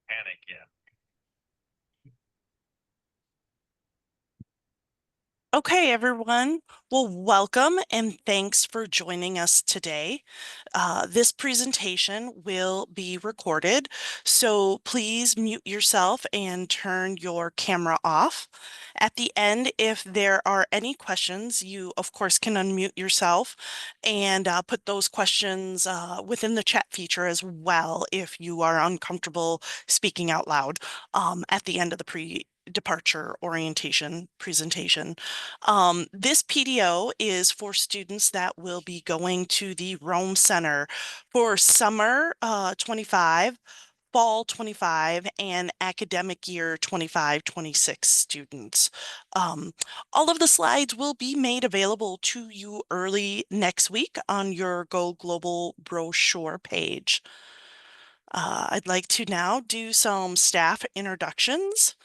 Panic, yeah. Okay, everyone. Well, welcome and thanks for joining us today. This presentation will be recorded, so please mute yourself and turn your camera off. At the end, if there are any questions, you, of course, can unmute yourself and put those questions within the chat feature as well if you are uncomfortable speaking out loud at the end of the pre-departure orientation presentation. This PDO is for students that will be going to the Rome Center for summer 25, fall 25, and academic year 25-26 students. Um, all of the slides will be made available to you early next week on your Go Global brochure page. I'd like to now do some staff introductions.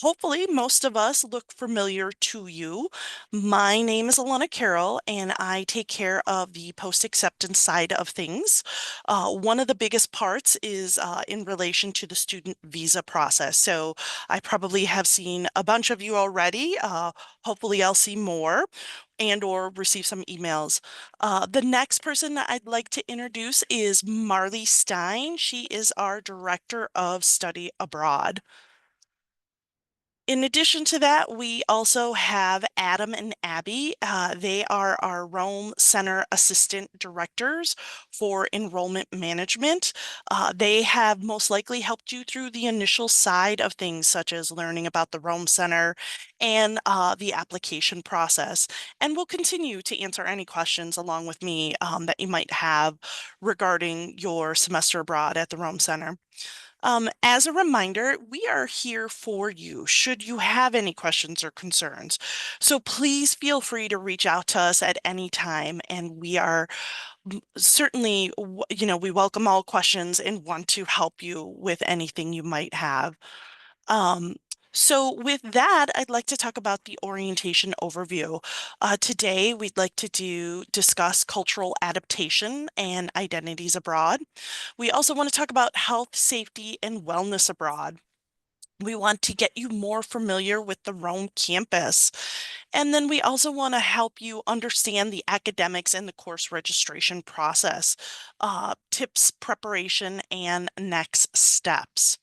Hopefully, most of us look familiar to you. My name is Alana Carroll, and I take care of the post-acceptance side of things. One of the biggest parts is in relation to the student visa process. So I probably have seen a bunch of you already. Hopefully, I'll see more and or receive some emails. The next person that I'd like to introduce is Marley Stein. She is our Director of Study Abroad. In addition to that, we also have Adam and Abby. They are our Rome Center Assistant Directors for Enrollment Management. They have most likely helped you through the initial side of things, such as learning about the Rome Center and the application process, and will continue to answer any questions along with me that you might have regarding your semester abroad at the Rome Center. As a reminder, we are here for you should you have any questions or concerns. So please feel free to reach out to us at any time, and we are certainly, we welcome all questions and want to help you with anything you might have. Um, so with that, I'd like to talk about the orientation overview. Today, we'd like to discuss cultural adaptation and identities abroad. We also want to talk about health, safety, and wellness abroad. We want to get you more familiar with the Rome campus. And then we also want to help you understand the academics and the course registration process, tips, preparation, and next steps.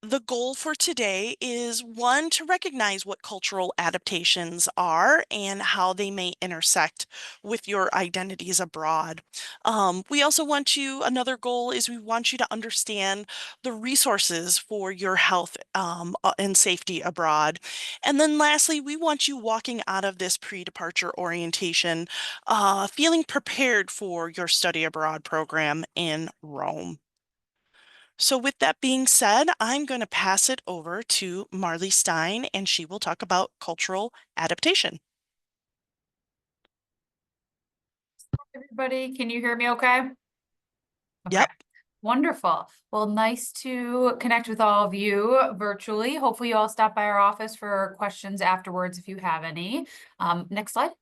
The goal for today is one, to recognize what cultural adaptations are and how they may intersect with your identities abroad. Another goal is we want you to understand the resources for your health and safety abroad. And then lastly, we want you walking out of this pre-departure orientation feeling prepared for your study abroad program in Rome. So with that being said, I'm going to pass it over to Marley Stein, and she will talk about cultural adaptation. Everybody, can you hear me okay? Okay, Yep. wonderful. Well, nice to connect with all of you virtually. Hopefully you all stop by our office for questions afterwards if you have any. Next slide.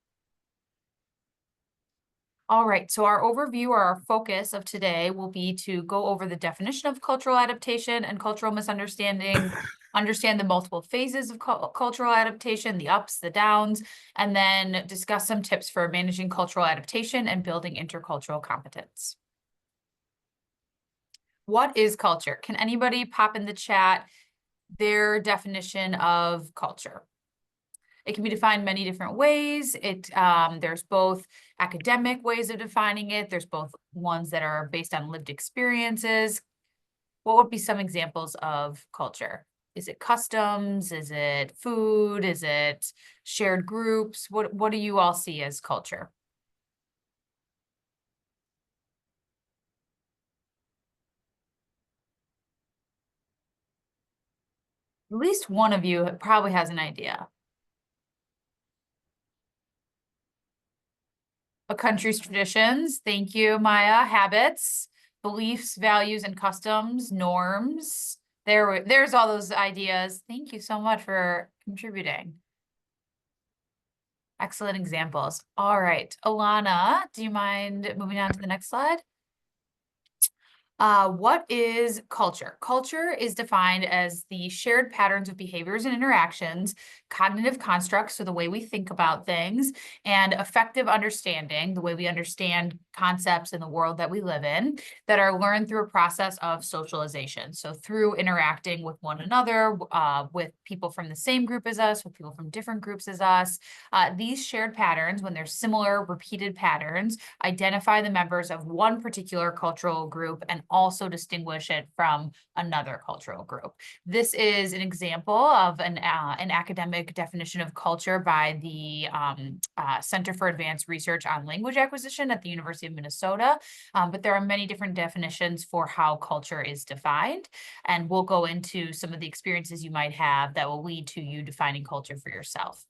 All right, so our overview or our focus of today will be to go over the definition of cultural adaptation and cultural misunderstanding, understand the multiple phases of cultural adaptation, the ups, the downs, and then discuss some tips for managing cultural adaptation and building intercultural competence. What is culture? Can anybody pop in the chat their definition of culture? It can be defined many different ways. There's both academic ways of defining it. There's both ones that are based on lived experiences. What would be some examples of culture? Is it customs? Is it food? Is it shared groups? What do you all see as culture? At least one of you probably has an idea. A country's traditions. Thank you, Maya. Habits, beliefs, values, and customs, norms. There's all those ideas. Thank you so much for contributing. Excellent examples. All right, Alana, do you mind moving on to the next slide? What is culture? Culture is defined as the shared patterns of behaviors and interactions, cognitive constructs, so the way we think about things, and effective understanding, the way we understand concepts in the world that we live in, that are learned through a process of socialization. So through interacting with one another, with people from the same group as us, with people from different groups as us. These shared patterns, when they're similar, repeated patterns, identify the members of one particular cultural group and also distinguish it from another cultural group. This is an example of an academic definition of culture by the Center for Advanced Research on Language Acquisition at the University of Minnesota. But there are many different definitions for how culture is defined. And we'll go into some of the experiences you might have that will lead to you defining culture for yourself.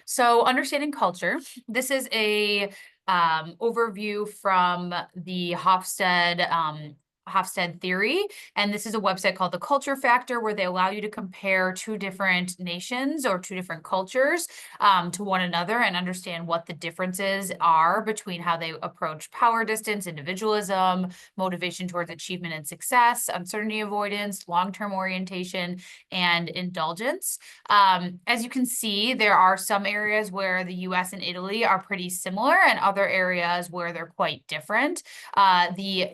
So understanding culture, this is a overview from the Hofstede theory. And this is a website called The Culture Factor, where they allow you to compare two different nations or two different cultures to one another and understand what the differences are between how they approach power distance, individualism, motivation towards achievement and success, uncertainty avoidance, long-term orientation, and indulgence. As you can see, there are some areas where the US and Italy are pretty similar and other areas where they're quite different. The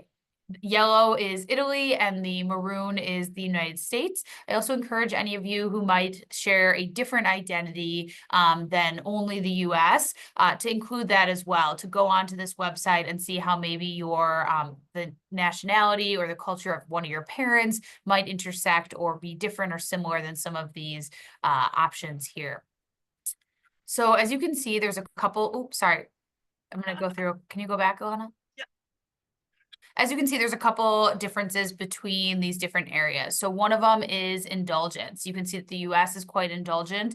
yellow is Italy and the maroon is the United States. I also encourage any of you who might share a different identity than only the US to include that as well, to go onto this website and see how maybe your the nationality or the culture of one of your parents might intersect or be different or similar than some of these options here. So as you can see, there's a couple, oops, sorry, I'm going to go through. Can you go back, Alana? As you can see, there's a couple differences between these different areas. So one of them is indulgence. You can see that the US is quite indulgent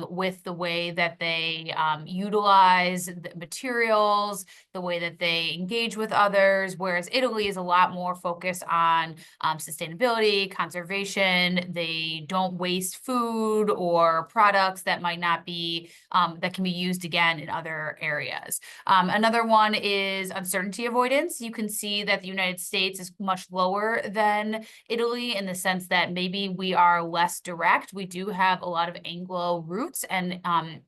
with the way that they utilize the materials, the way that they engage with others, whereas Italy is a lot more focused on sustainability, conservation. They don't waste food or products that might not be, that can be used again in other areas. Another one is uncertainty avoidance. You can see that the United States is much lower than Italy in the sense that maybe we are less direct. We do have a lot of Anglo roots, and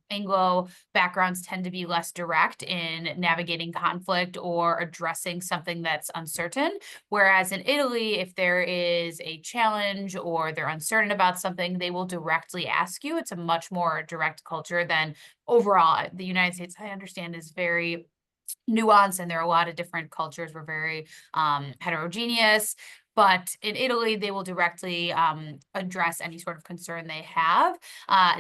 Anglo backgrounds tend to be less direct in navigating conflict or addressing something that's uncertain. Whereas in Italy, if there is a challenge or they're uncertain about something, they will directly ask you. It's a much more direct culture than overall. The United States, I understand, is very nuanced, and there are a lot of different cultures. We're very heterogeneous. But in Italy, they will directly address any sort of concern they have.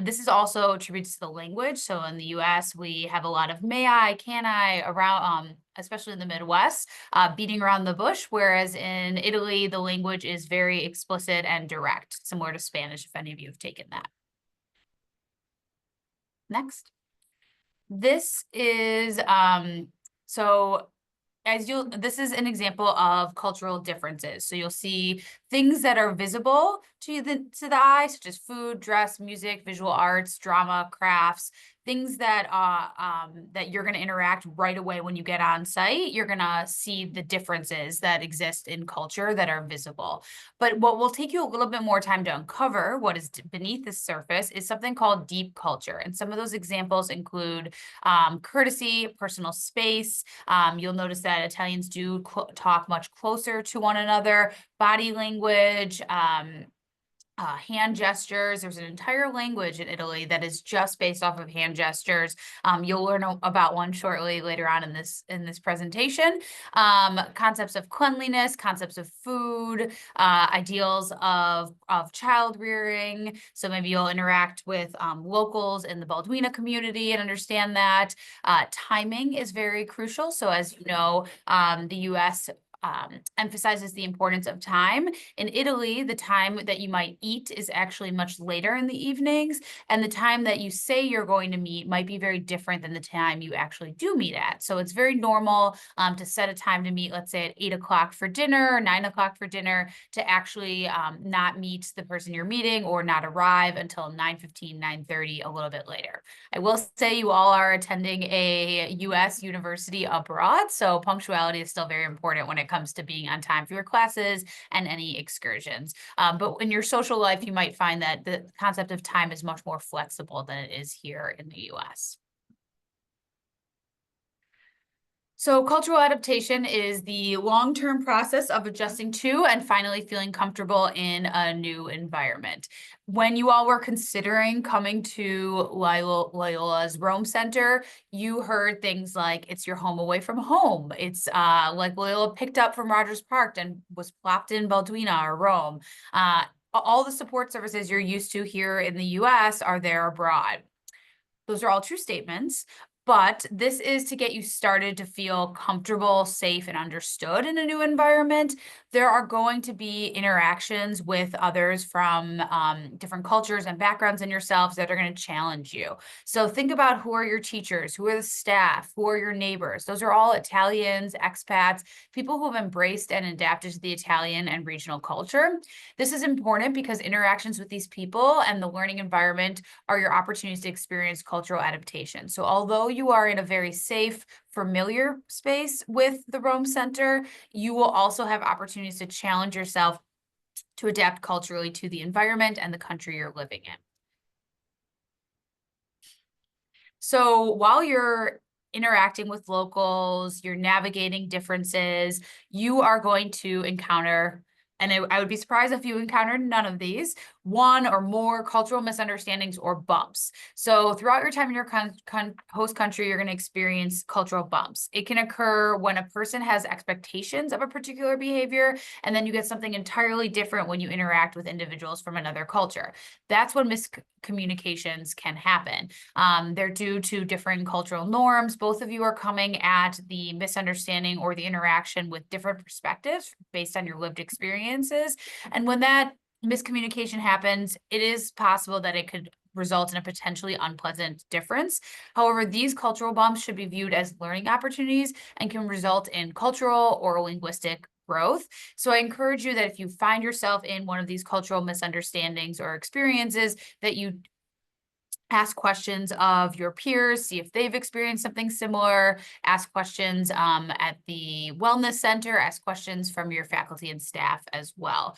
This is also attributed to the language. So in the US, we have a lot of may I, can I around, especially in the Midwest, beating around the bush, whereas in Italy, the language is very explicit and direct, similar to Spanish, if any of you have taken that. Next. This is, so this is an example of cultural differences. So you'll see things that are visible to the eye, such as food, dress, music, visual arts, drama, crafts, things that that you're going to interact right away when you get on site. You're going to see the differences that exist in culture that are visible. But what will take you a little bit more time to uncover what is beneath the surface is something called deep culture. And some of those examples include courtesy, personal space. You'll notice that Italians do talk much closer to one another, body language, hand gestures. There's an entire language in Italy that is just based off of hand gestures. You'll learn about one shortly later on in this presentation. Concepts of cleanliness, concepts of food, ideals of child rearing. So maybe you'll interact with locals in the Balduina community and understand that. Timing is very crucial. So as you know, the US emphasizes the importance of time. In Italy, the time that you might eat is actually much later in the evenings, and the time that you say you're going to meet might be very different than the time you actually do meet at. So it's very normal to set a time to meet, let's say at 8 o'clock for dinner or 9 o'clock for dinner, to actually not meet the person you're meeting or not arrive until 9:15, 9:30, a little bit later. I will say you all are attending a US university abroad, so punctuality is still very important when it comes to being on time for your classes and any excursions. But in your social life, you might find that the concept of time is much more flexible than it is here in the US. So cultural adaptation is the long-term process of adjusting to and finally feeling comfortable in a new environment. When you all were considering coming to Loyola's Rome Center, you heard things like it's your home away from home. It's like Loyola picked up from Rogers Park and was plopped in Balduina or Rome. All the support services you're used to here in the US are there abroad. Those are all true statements, but this is to get you started to feel comfortable, safe, and understood in a new environment. There are going to be interactions with others from different cultures and backgrounds in yourselves that are going to challenge you. So think about who are your teachers, who are the staff, who are your neighbors. Those are all Italians, expats, people who have embraced and adapted to the Italian and regional culture. This is important because interactions with these people and the learning environment are your opportunities to experience cultural adaptation. So although you are in a very safe, familiar space with the Rome Center, you will also have opportunities to challenge yourself to adapt culturally to the environment and the country you're living in. So while you're interacting with locals, you're navigating differences, you are going to encounter, and I would be surprised if you encountered none of these, one or more cultural misunderstandings or bumps. So throughout your time in your host country, you're going to experience cultural bumps. It can occur when a person has expectations of a particular behavior, and then you get something entirely different when you interact with individuals from another culture. That's when miscommunications can happen. They're due to differing cultural norms. Both of you are coming at the misunderstanding or the interaction with different perspectives based on your lived experiences. And when that miscommunication happens, it is possible that it could result in a potentially unpleasant difference. However, these cultural bumps should be viewed as learning opportunities and can result in cultural or linguistic growth. So I encourage you that if you find yourself in one of these cultural misunderstandings or experiences, that you ask questions of your peers, see if they've experienced something similar, ask questions at the wellness center, ask questions from your faculty and staff as well.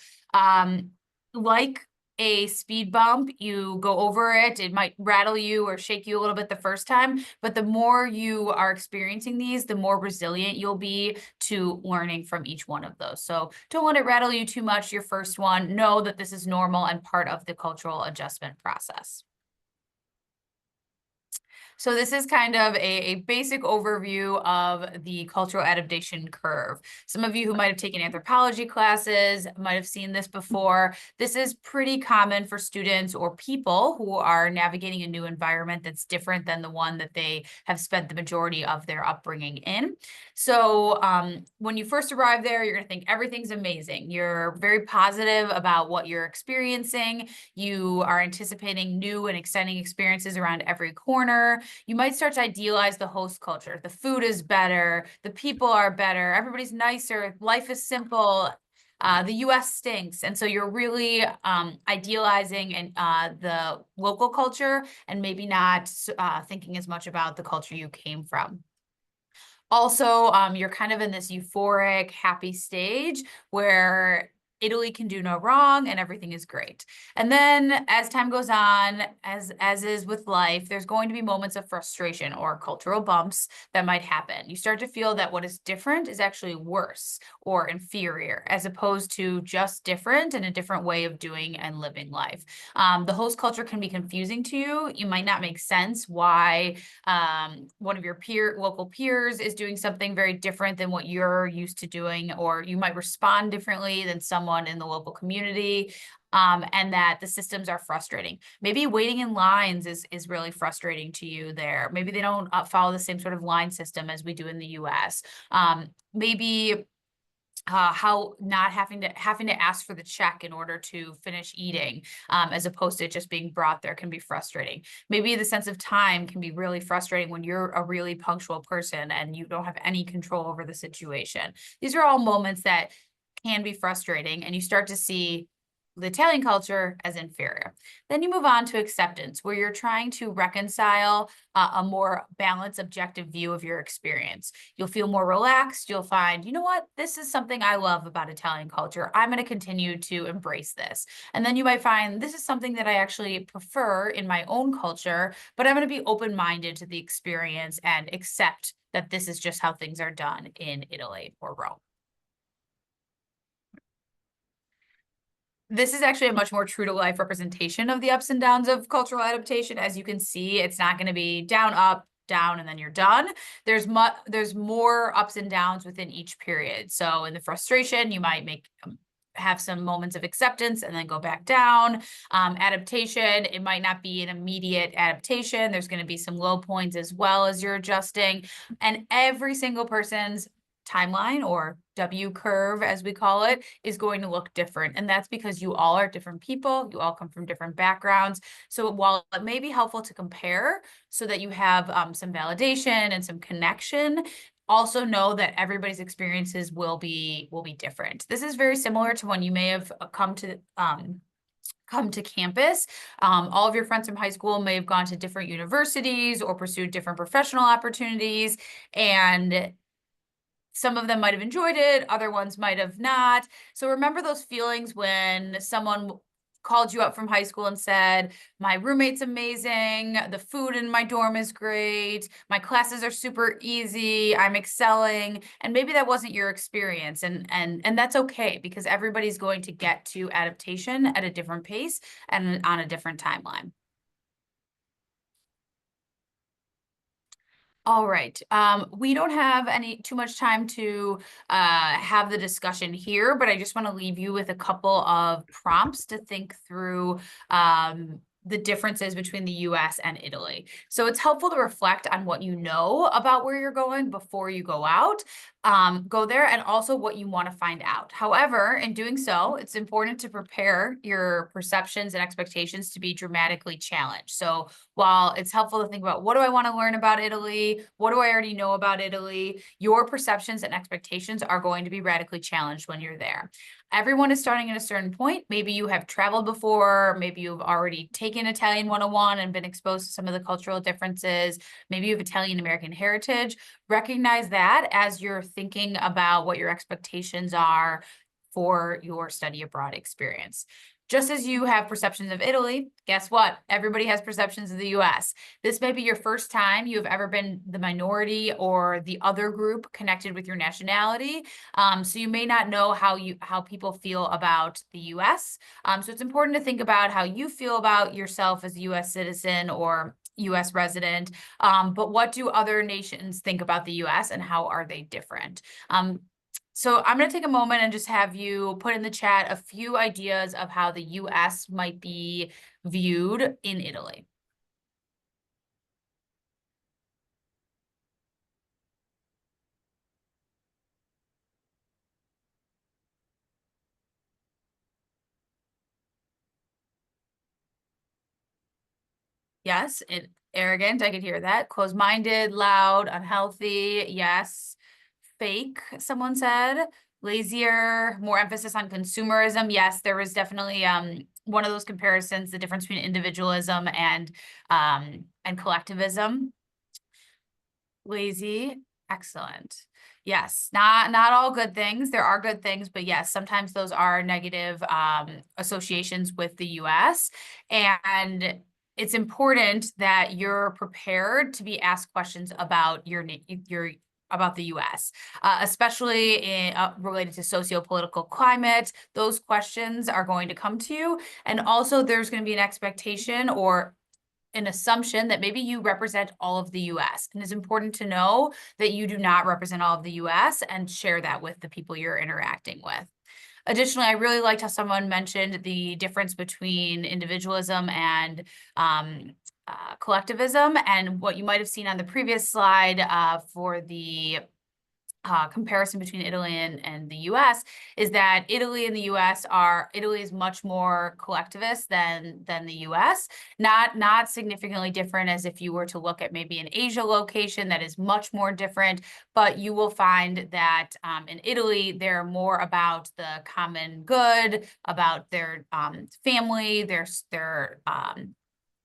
Like a speed bump, you go over it, it might rattle you or shake you a little bit the first time, but the more you are experiencing these, the more resilient you'll be to learning from each one of those. So don't let it rattle you too much your first one. Know that this is normal and part of the cultural adjustment process. So this is kind of a basic overview of the cultural adaptation curve. Some of you who might have taken anthropology classes might have seen this before. This is pretty common for students or people who are navigating a new environment that's different than the one that they have spent the majority of their upbringing in. So when you first arrive there, you're going to think everything's amazing. You're very positive about what you're experiencing. You are anticipating new and exciting experiences around every corner. You might start to idealize the host culture. The food is better, the people are better, everybody's nicer, life is simple. The US stinks. And so you're really idealizing the local culture and maybe not thinking as much about the culture you came from. Also, you're kind of in this euphoric, happy stage where Italy can do no wrong and everything is great. And then as time goes on, as is with life, there's going to be moments of frustration or cultural bumps that might happen. You start to feel that what is different is actually worse or inferior, as opposed to just different and a different way of doing and living life. The host culture can be confusing to you. You might not make sense why one of your local peers is doing something very different than what you're used to doing, or you might respond differently than someone in the local community, and that the systems are frustrating. Maybe waiting in lines is really frustrating to you there. Maybe they don't follow the same sort of line system as we do in the US. Maybe how not having to ask for the check in order to finish eating, as opposed to it just being brought there, can be frustrating. Maybe the sense of time can be really frustrating when you're a really punctual person and you don't have any control over the situation. These are all moments that can be frustrating, and you start to see the Italian culture as inferior. Then you move on to acceptance, where you're trying to reconcile a more balanced, objective view of your experience. You'll feel more relaxed. You'll find, you know what, this is something I love about Italian culture. I'm going to continue to embrace this. And then you might find this is something that I actually prefer in my own culture, but I'm going to be open-minded to the experience and accept that this is just how things are done in Italy or Rome. This is actually a much more true to life representation of the ups and downs of cultural adaptation. As you can see, it's not going to be down, up, down, and then you're done. There's more ups and downs within each period. So in the frustration, you might have some moments of acceptance and then go back down. Adaptation, it might not be an immediate adaptation. There's going to be some low points as well as you're adjusting. And every single person's timeline, or W curve as we call it, is going to look different. And that's because you all are different people. You all come from different backgrounds. So while it may be helpful to compare so that you have some validation and some connection, also know that everybody's experiences will be different. This is very similar to when you may have come to campus. All of your friends from high school may have gone to different universities or pursued different professional opportunities, and some of them might have enjoyed it, other ones might have not. So remember those feelings when someone called you up from high school and said, my roommate's amazing, the food in my dorm is great, my classes are super easy, I'm excelling. And maybe that wasn't your experience, and that's okay, because everybody's going to get to adaptation at a different pace and on a different timeline. All right. We don't have too much time to have the discussion here, but I just want to leave you with a couple of prompts to think through the differences between the US and Italy. So it's helpful to reflect on what you know about where you're going before you go out, go there, and also what you want to find out. However, in doing so, it's important to prepare your perceptions and expectations to be dramatically challenged. So while it's helpful to think about what do I want to learn about Italy, what do I already know about Italy, your perceptions and expectations are going to be radically challenged when you're there. Everyone is starting at a certain point. Maybe you have traveled before, maybe you've already taken Italian 101 and been exposed to some of the cultural differences, maybe you have Italian American heritage. Recognize that as you're thinking about what your expectations are for your study abroad experience. Just as you have perceptions of Italy, guess what? Everybody has perceptions of the US. This may be your first time you have ever been the minority or the other group connected with your nationality. So you may not know how people feel about the US. So it's important to think about how you feel about yourself as a US citizen or US resident. But what do other nations think about the US, and how are they different? So I'm going to take a moment and just have you put in the chat a few ideas of how the US might be viewed in Italy. Yes, arrogant, I could hear that. Closed-minded, loud, unhealthy, yes. Fake, someone said. Lazier, more emphasis on consumerism. Yes, there was definitely one of those comparisons, the difference between individualism and collectivism. Lazy, excellent. Yes, not all good things. There are good things, but yes, sometimes those are negative associations with the US. And it's important that you're prepared to be asked questions about about the US, especially related to socio-political climate. Those questions are going to come to you. And also there's going to be an expectation or an assumption that maybe you represent all of the US. And it's important to know that you do not represent all of the US, and share that with the people you're interacting with. Additionally, I really liked how someone mentioned the difference between individualism and collectivism, and what you might have seen on the previous slide for the comparison between Italy and the US is that Italy and the US Italy is much more collectivist than the US. Not significantly different as if you were to look at maybe an Asia location that is much more different, but you will find that in Italy, they're more about the common good, about their family, their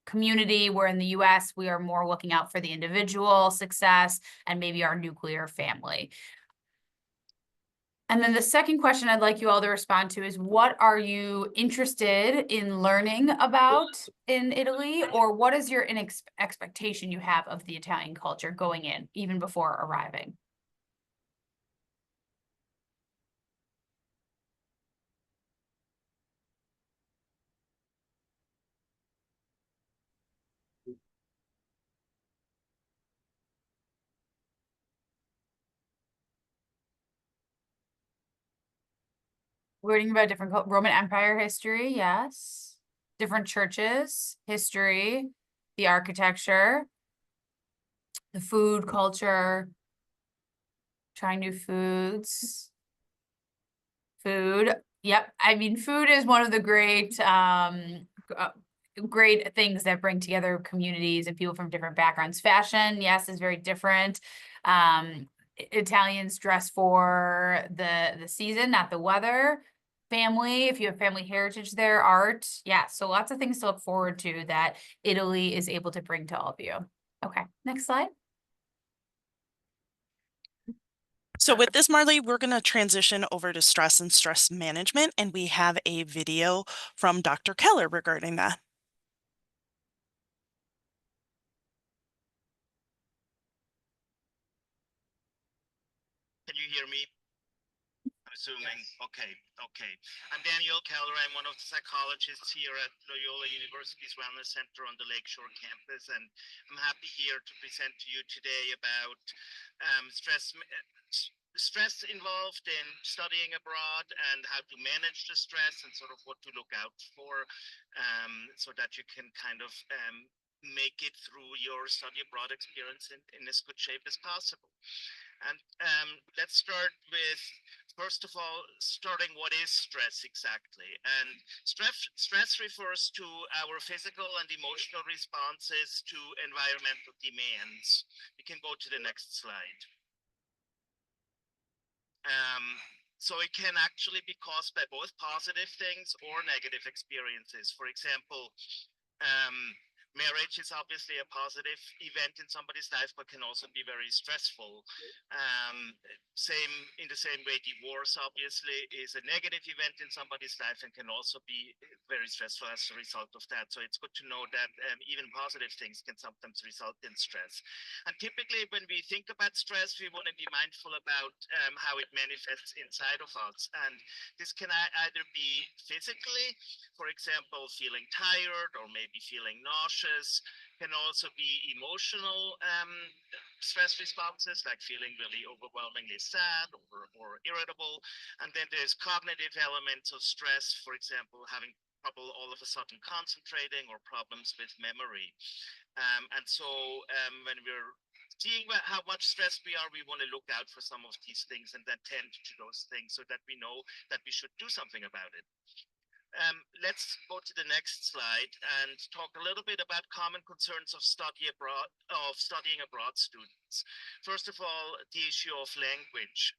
community, where in the US, we are more looking out for the individual success and maybe our nuclear family. And then the second question I'd like you all to respond to is, what are you interested in learning about in Italy, or what is your expectation you have of the Italian culture going in, even before arriving? Learning about different Roman Empire history, yes. Different churches, history, the architecture, the food culture, trying new foods. Food. Yep. I mean, food is one of the great things that bring together communities and people from different backgrounds. Fashion, yes, is very different. Italians dress for the season, not the weather. Family, if you have family heritage there, art, yeah. So lots of things to look forward to that Italy is able to bring to all of you. Okay, next slide. So with this, Marley, we're going to transition over to stress and stress management, and we have a video from Dr. Keller regarding that. Can you hear me? I'm assuming. Yes. Okay. I'm Daniel Keller. I'm one of the psychologists here at Loyola University's Wellness Center on the Lakeshore campus, and I'm happy here to present to you today about stress involved in studying abroad and how to manage the stress and sort of what to look out for, so that you can kind of make it through your study abroad experience in as good shape as possible. And let's start with, first of all, starting what is stress exactly. And stress refers to our physical and emotional responses to environmental demands. We can go to the next slide. So it can actually be caused by both positive things or negative experiences. For example, marriage is obviously a positive event in somebody's life, but can also be very stressful. In the same way, divorce obviously is a negative event in somebody's life and can also be very stressful as a result of that. So it's good to know that even positive things can sometimes result in stress. And typically when we think about stress, we want to be mindful about how it manifests inside of us. And this can either be physically, for example, feeling tired or maybe feeling nauseous, can also be emotional stress responses, like feeling really overwhelmingly sad or irritable. And then there's cognitive elements of stress, for example, having trouble all of a sudden concentrating or problems with memory. And so when we're seeing how much stress we are, we want to look out for some of these things and then tend to those things so that we know that we should do something about it. Let's go to the next slide and talk a little bit about common concerns of studying abroad students. First of all, the issue of language.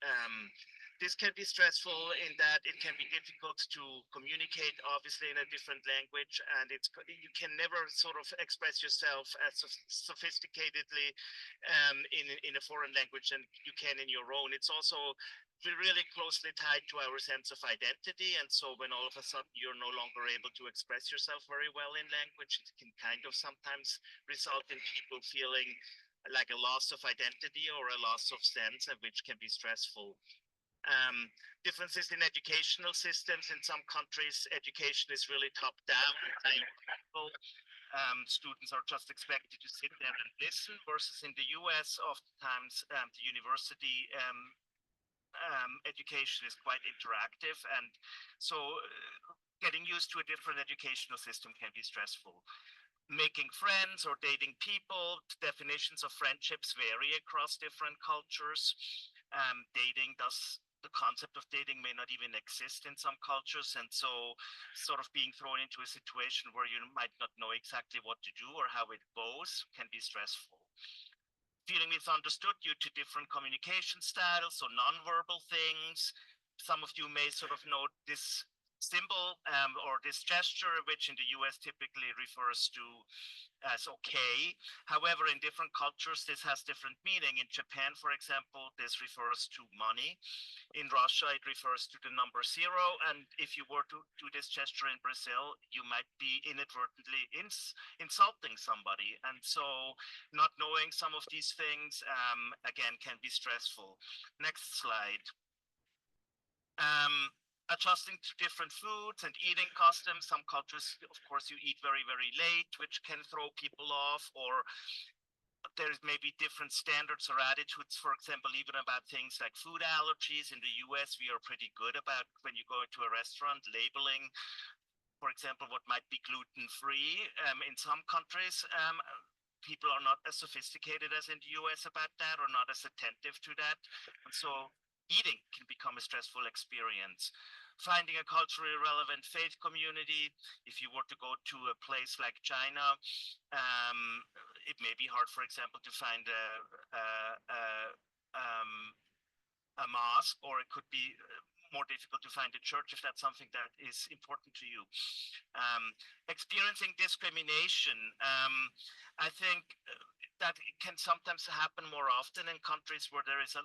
This can be stressful in that it can be difficult to communicate, obviously, in a different language, and you can never sort of express yourself as sophisticatedly in a foreign language than you can in your own. It's also really closely tied to our sense of identity, and so when all of a sudden you're no longer able to express yourself very well in language, it can kind of sometimes result in people feeling like a loss of identity or a loss of sense, which can be stressful. Differences in educational systems. In some countries, education is really top down. Students are just expected to sit there and listen, versus in the US, oftentimes the university education is quite interactive, and so getting used to a different educational system can be stressful. Making friends or dating people, definitions of friendships vary across different cultures. the concept of dating may not even exist in some cultures. And so sort of being thrown into a situation where you might not know exactly what to do or how it goes can be stressful. Feeling misunderstood due to different communication styles, so nonverbal things. Some of you may sort of know this symbol or this gesture, which in the US typically refers to as okay. However, in different cultures, this has different meaning. In Japan, for example, this refers to money. In Russia, it refers to the number 0. And if you were to do this gesture in Brazil, you might be inadvertently insulting somebody. And so not knowing some of these things, again, can be stressful. Next slide. Adjusting to different foods and eating customs. Some cultures, of course, you eat very, very late, which can throw people off, or there's maybe different standards or attitudes, for example, even about things like food allergies. In the US, we are pretty good about when you go into a restaurant labeling, for example, what might be gluten-free. In some countries, people are not as sophisticated as in the US about that, or not as attentive to that. And so eating can become a stressful experience. Finding a culturally relevant faith community. If you were to go to a place like China, it may be hard, for example, to find a mosque, or it could be more difficult to find a church if that's something that is important to you. Experiencing discrimination, I think that it can sometimes happen more often in countries where there is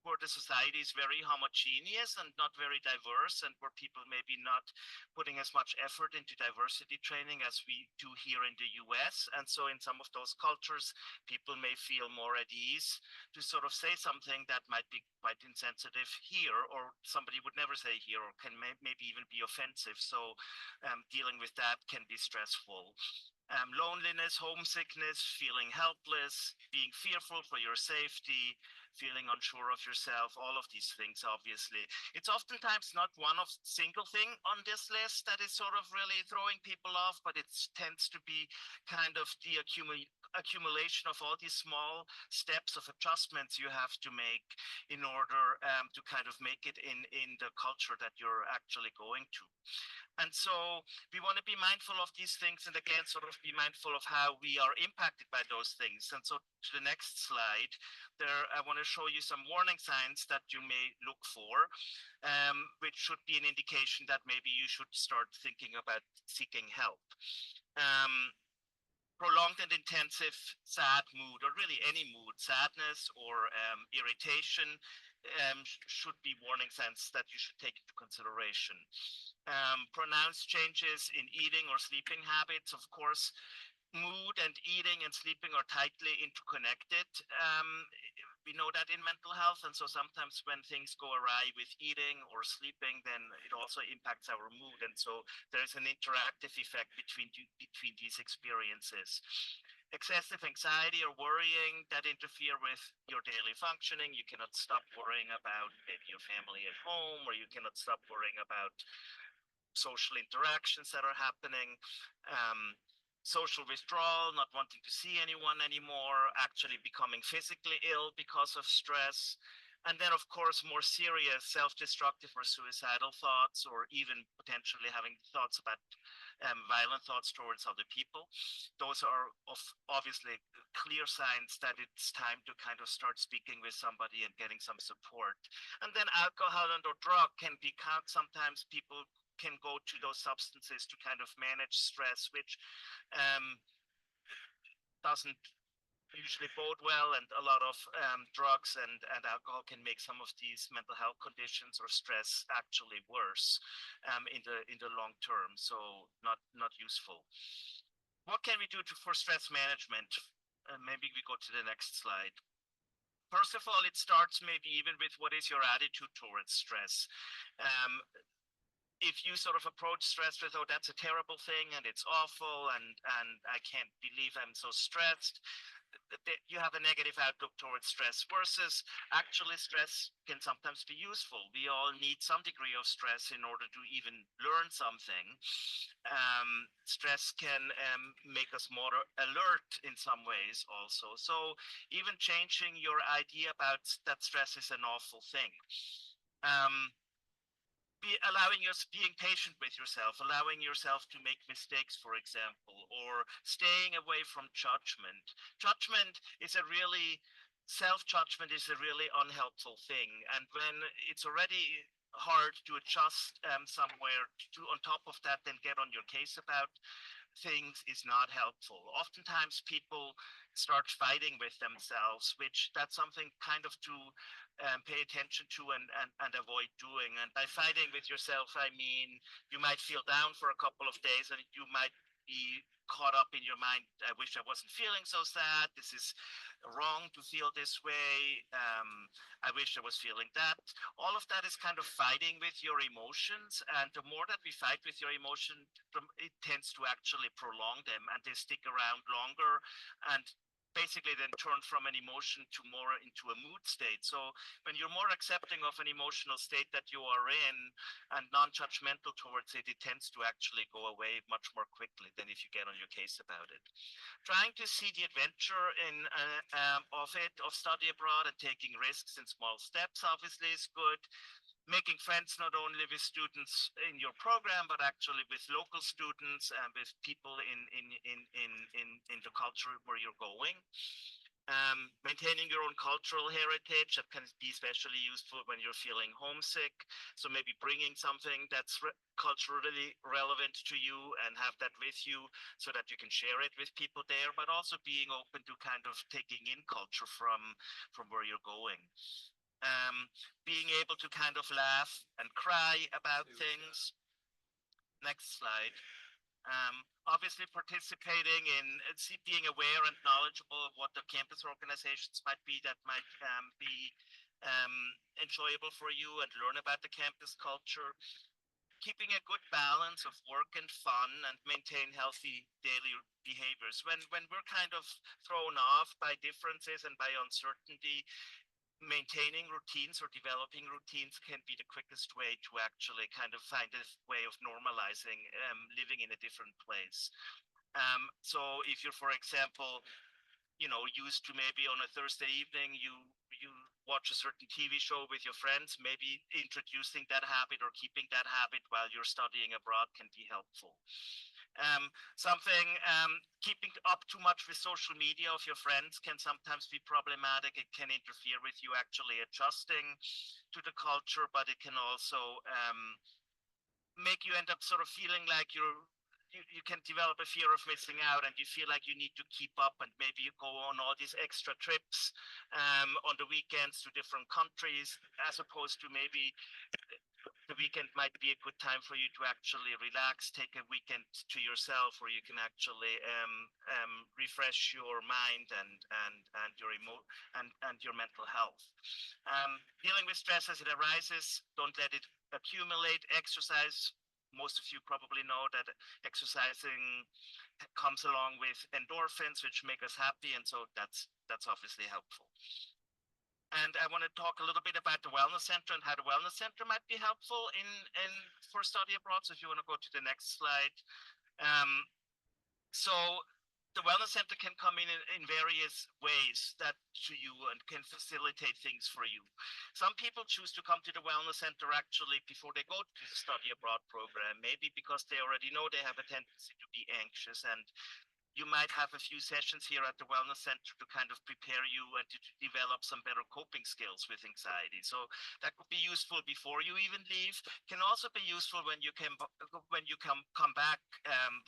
where the society is very homogeneous and not very diverse, and where people maybe not putting as much effort into diversity training as we do here in the US. And so in some of those cultures, people may feel more at ease to sort of say something that might be quite insensitive here, or somebody would never say here, or can maybe even be offensive. So dealing with that can be stressful. Loneliness, homesickness, feeling helpless, being fearful for your safety, feeling unsure of yourself, all of these things, obviously. It's oftentimes not one of single thing on this list that is sort of really throwing people off, but it tends to be kind of the accumulation of all these small steps of adjustments you have to make in order to kind of make it in the culture that you're actually going to. And so we want to be mindful of these things, and again, sort of be mindful of how we are impacted by those things. And so to the next slide, there I want to show you some warning signs that you may look for, which should be an indication that maybe you should start thinking about seeking help. Prolonged and intensive sad mood, or really any mood, sadness or irritation, should be warning signs that you should take into consideration. Pronounced changes in eating or sleeping habits. Of course, mood and eating and sleeping are tightly interconnected. We know that in mental health, and so sometimes when things go awry with eating or sleeping, then it also impacts our mood. And so there's an interactive effect between these experiences. Excessive anxiety or worrying that interfere with your daily functioning. You cannot stop worrying about maybe your family at home, or you cannot stop worrying about social interactions that are happening. Social withdrawal, not wanting to see anyone anymore, actually becoming physically ill because of stress. And then, of course, more serious self-destructive or suicidal thoughts, or even potentially having thoughts about violent thoughts towards other people. Those are obviously clear signs that it's time to kind of start speaking with somebody and getting some support. And then alcohol and or drug can be, sometimes people can go to those substances to kind of manage stress, which doesn't usually bode well, and a lot of drugs and alcohol can make some of these mental health conditions or stress actually worse in the long term, so not useful. What can we do for stress management? Maybe we go to the next slide. First of all, it starts maybe even with what is your attitude towards stress. If you sort of approach stress with, oh, that's a terrible thing and it's awful and I can't believe I'm so stressed, you have a negative outlook towards stress versus actually stress can sometimes be useful. We all need some degree of stress in order to even learn something. Stress can make us more alert in some ways also. So even changing your idea about that stress is an awful thing. Being patient with yourself, allowing yourself to make mistakes, for example, or staying away from judgment. Self-judgment is a really unhelpful thing. And when it's already hard to adjust somewhere, on top of that, then get on your case about things is not helpful. Oftentimes people start fighting with themselves, which that's something kind of to pay attention to and avoid doing. And by fighting with yourself, I mean, you might feel down for a couple of days and you might be caught up in your mind. I wish I wasn't feeling so sad. This is wrong to feel this way. I wish I was feeling that. All of that is kind of fighting with your emotions. And the more that we fight with your emotion, it tends to actually prolong them and they stick around longer and basically then turn from an emotion to more into a mood state. So when you're more accepting of an emotional state that you are in and non-judgmental towards it, it tends to actually go away much more quickly than if you get on your case about it. Trying to see the adventure of study abroad and taking risks in small steps obviously is good. Making friends not only with students in your program, but actually with local students and with people in the culture where you're going. Maintaining your own cultural heritage that can be especially useful when you're feeling homesick. So maybe bringing something that's culturally relevant to you and have that with you so that you can share it with people there, but also being open to kind of taking in culture from where you're going. Being able to kind of laugh and cry about things. Next slide. Obviously participating in being aware and knowledgeable of what the campus organizations might be that might be enjoyable for you and learn about the campus culture. Keeping a good balance of work and fun and maintain healthy daily behaviors. When we're kind of thrown off by differences and by uncertainty, maintaining routines or developing routines can be the quickest way to actually kind of find a way of normalizing living in a different place. So if you're, for example, used to maybe on a Thursday evening, you watch a certain TV show with your friends, maybe introducing that habit or keeping that habit while you're studying abroad can be helpful. Keeping up too much with social media of your friends can sometimes be problematic. It can interfere with you actually adjusting to the culture, but it can also make you end up sort of feeling like you can develop a fear of missing out and you feel like you need to keep up and maybe you go on all these extra trips on the weekends to different countries as opposed to maybe the weekend might be a good time for you to actually relax, take a weekend to yourself where you can actually refresh your mind and your mental health. Dealing with stress as it arises, don't let it accumulate. Exercise. Most of you probably know that exercising comes along with endorphins, which make us happy, and so that's obviously helpful. And I want to talk a little bit about the Wellness Center and how the Wellness Center might be helpful for study abroad. So if you want to go to the next slide. So the Wellness Center can come in various ways to you and can facilitate things for you. Some people choose to come to the Wellness Center actually before they go to the study abroad program, maybe because they already know they have a tendency to be anxious, and you might have a few sessions here at the Wellness Center to kind of prepare you and to develop some better coping skills with anxiety. So that could be useful before you even leave. Can also be useful when you come back,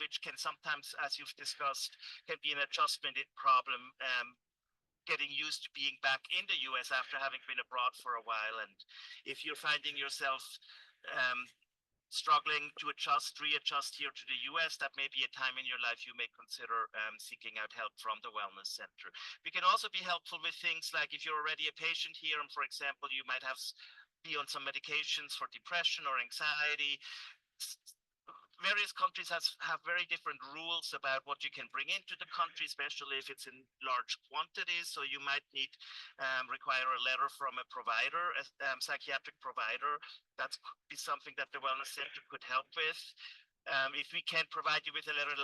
which can sometimes, as you've discussed, can be an adjustment problem. Getting used to being back in the US after having been abroad for a while. And if you're finding yourself struggling to readjust here to the US, that may be a time in your life you may consider seeking out help from the Wellness Center. We can also be helpful with things like if you're already a patient here, and for example, you might be on some medications for depression or anxiety. Very various countries have very different rules about what you can bring into the country, especially if it's in large quantities. So you might need require a letter from a provider, a psychiatric provider. That could be something that the wellness center could help with. If we can't provide you with a letter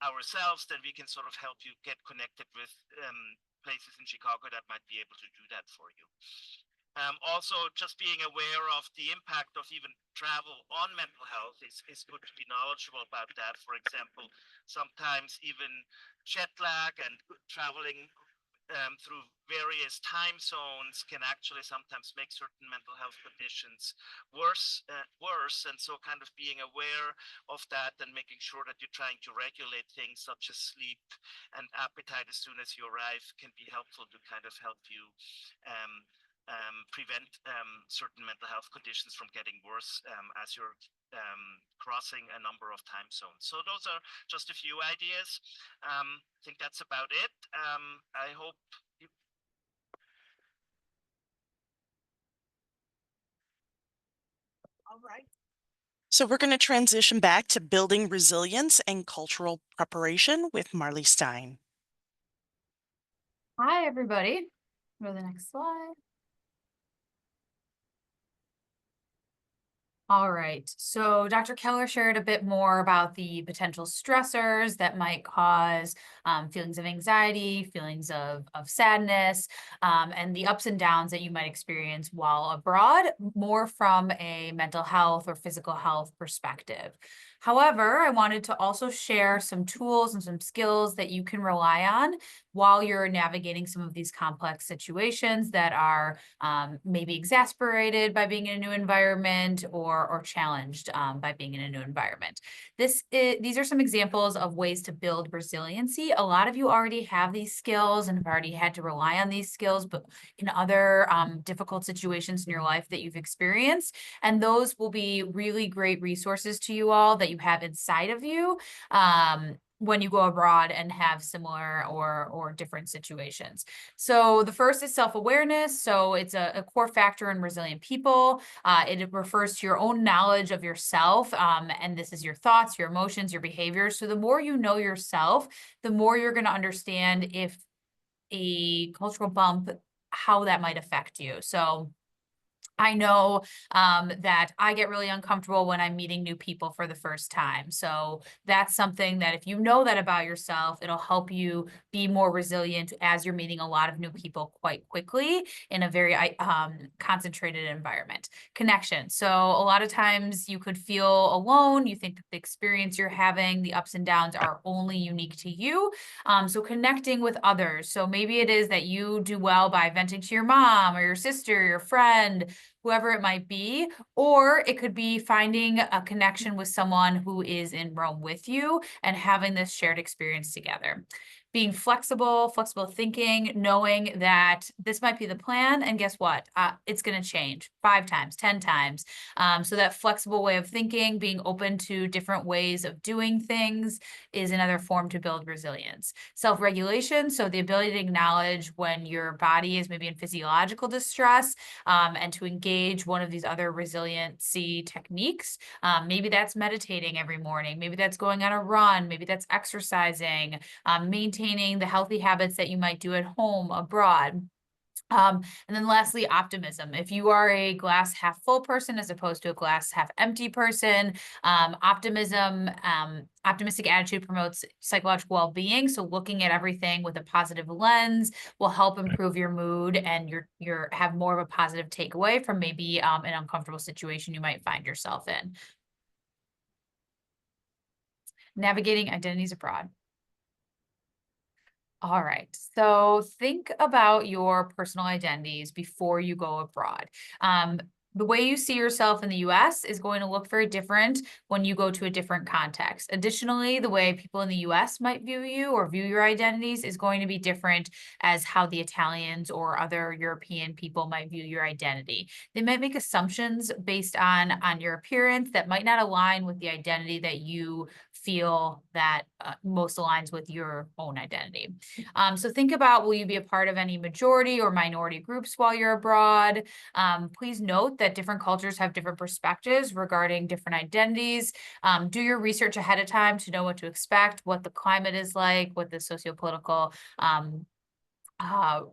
ourselves, then we can sort of help you get connected with places in Chicago that might be able to do that for you. Also, just being aware of the impact of even travel on mental health is good to be knowledgeable about that. For example, sometimes even jet lag and traveling through various time zones can actually sometimes make certain mental health conditions worse. And so kind of being aware of that and making sure that you're trying to regulate things such as sleep and appetite as soon as you arrive can be helpful to kind of help you prevent certain mental health conditions from getting worse as you're crossing a number of time zones. So those are just a few ideas. I think that's about it. I hope you... All right. So we're going to transition back to building resilience and cultural preparation with Marley Stein. Hi, everybody. Go to the next slide. All right, so Dr. Keller shared a bit more about the potential stressors that might cause feelings of anxiety, feelings of sadness, and the ups and downs that you might experience while abroad, more from a mental health or physical health perspective. However, I wanted to also share some tools and some skills that you can rely on while you're navigating some of these complex situations that are maybe exasperated by being in a new environment or challenged by being in a new environment. These are some examples of ways to build resiliency. A lot of you already have these skills and have already had to rely on these skills, but in other difficult situations in your life that you've experienced. And those will be really great resources to you all that you have inside of you when you go abroad and have similar or different situations. So the first is self-awareness. So it's a core factor in resilient people. It refers to your own knowledge of yourself. And this is your thoughts, your emotions, your behaviors. So the more you know yourself, the more you're going to understand if a cultural bump, how that might affect you. So I know that I get really uncomfortable when I'm meeting new people for the first time. So that's something that if you know that about yourself, it'll help you be more resilient as you're meeting a lot of new people quite quickly in a very concentrated environment. Connection. So a lot of times you could feel alone. You think that the experience you're having, the ups and downs are only unique to you. So connecting with others. So maybe it is that you do well by venting to your mom or your sister, your friend, whoever it might be, or it could be finding a connection with someone who is in Rome with you and having this shared experience together. Being flexible thinking, knowing that this might be the plan, and guess what? It's going to change 5 times, 10 times. So that flexible way of thinking, being open to different ways of doing things is another form to build resilience. Self-regulation, so the ability to acknowledge when your body is maybe in physiological distress, and to engage one of these other resiliency techniques. Maybe that's meditating every morning. Maybe that's going on a run. Maybe that's exercising, maintaining the healthy habits that you might do at home, abroad. And then lastly, optimism. If you are a glass half full person as opposed to a glass half empty person, optimistic attitude promotes psychological well-being. So looking at everything with a positive lens will help improve your mood, and you're have more of a positive takeaway from maybe an uncomfortable situation you might find yourself in. Navigating identities abroad. All right, so think about your personal identities before you go abroad. The way you see yourself in the US is going to look very different when you go to a different context. Additionally, the way people in the US might view you or view your identities is going to be different as how the Italians or other European people might view your identity. They might make assumptions based on your appearance that might not align with the identity that you feel that most aligns with your own identity. So think about, will you be a part of any majority or minority groups while you're abroad? Please note note that different cultures have different perspectives regarding different identities. Do your research ahead of time to know what to expect, what the climate is like, what the sociopolitical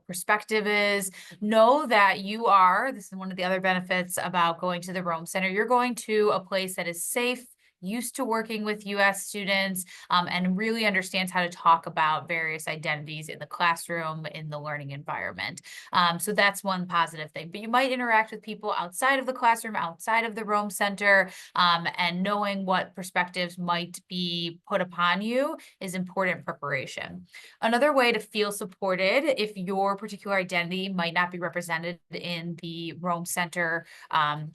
perspective is. Know that you are, this is one of the other benefits about going to the Rome Center, you're going to a place that is safe, used to working with US students, and really understands how to talk about various identities in the classroom, in the learning environment. So that's one positive thing. But you might interact with people outside of the classroom, outside of the Rome Center, and knowing what perspectives might be put upon you is important preparation. Another way to feel supported if your particular identity might not be represented in the Rome Center fall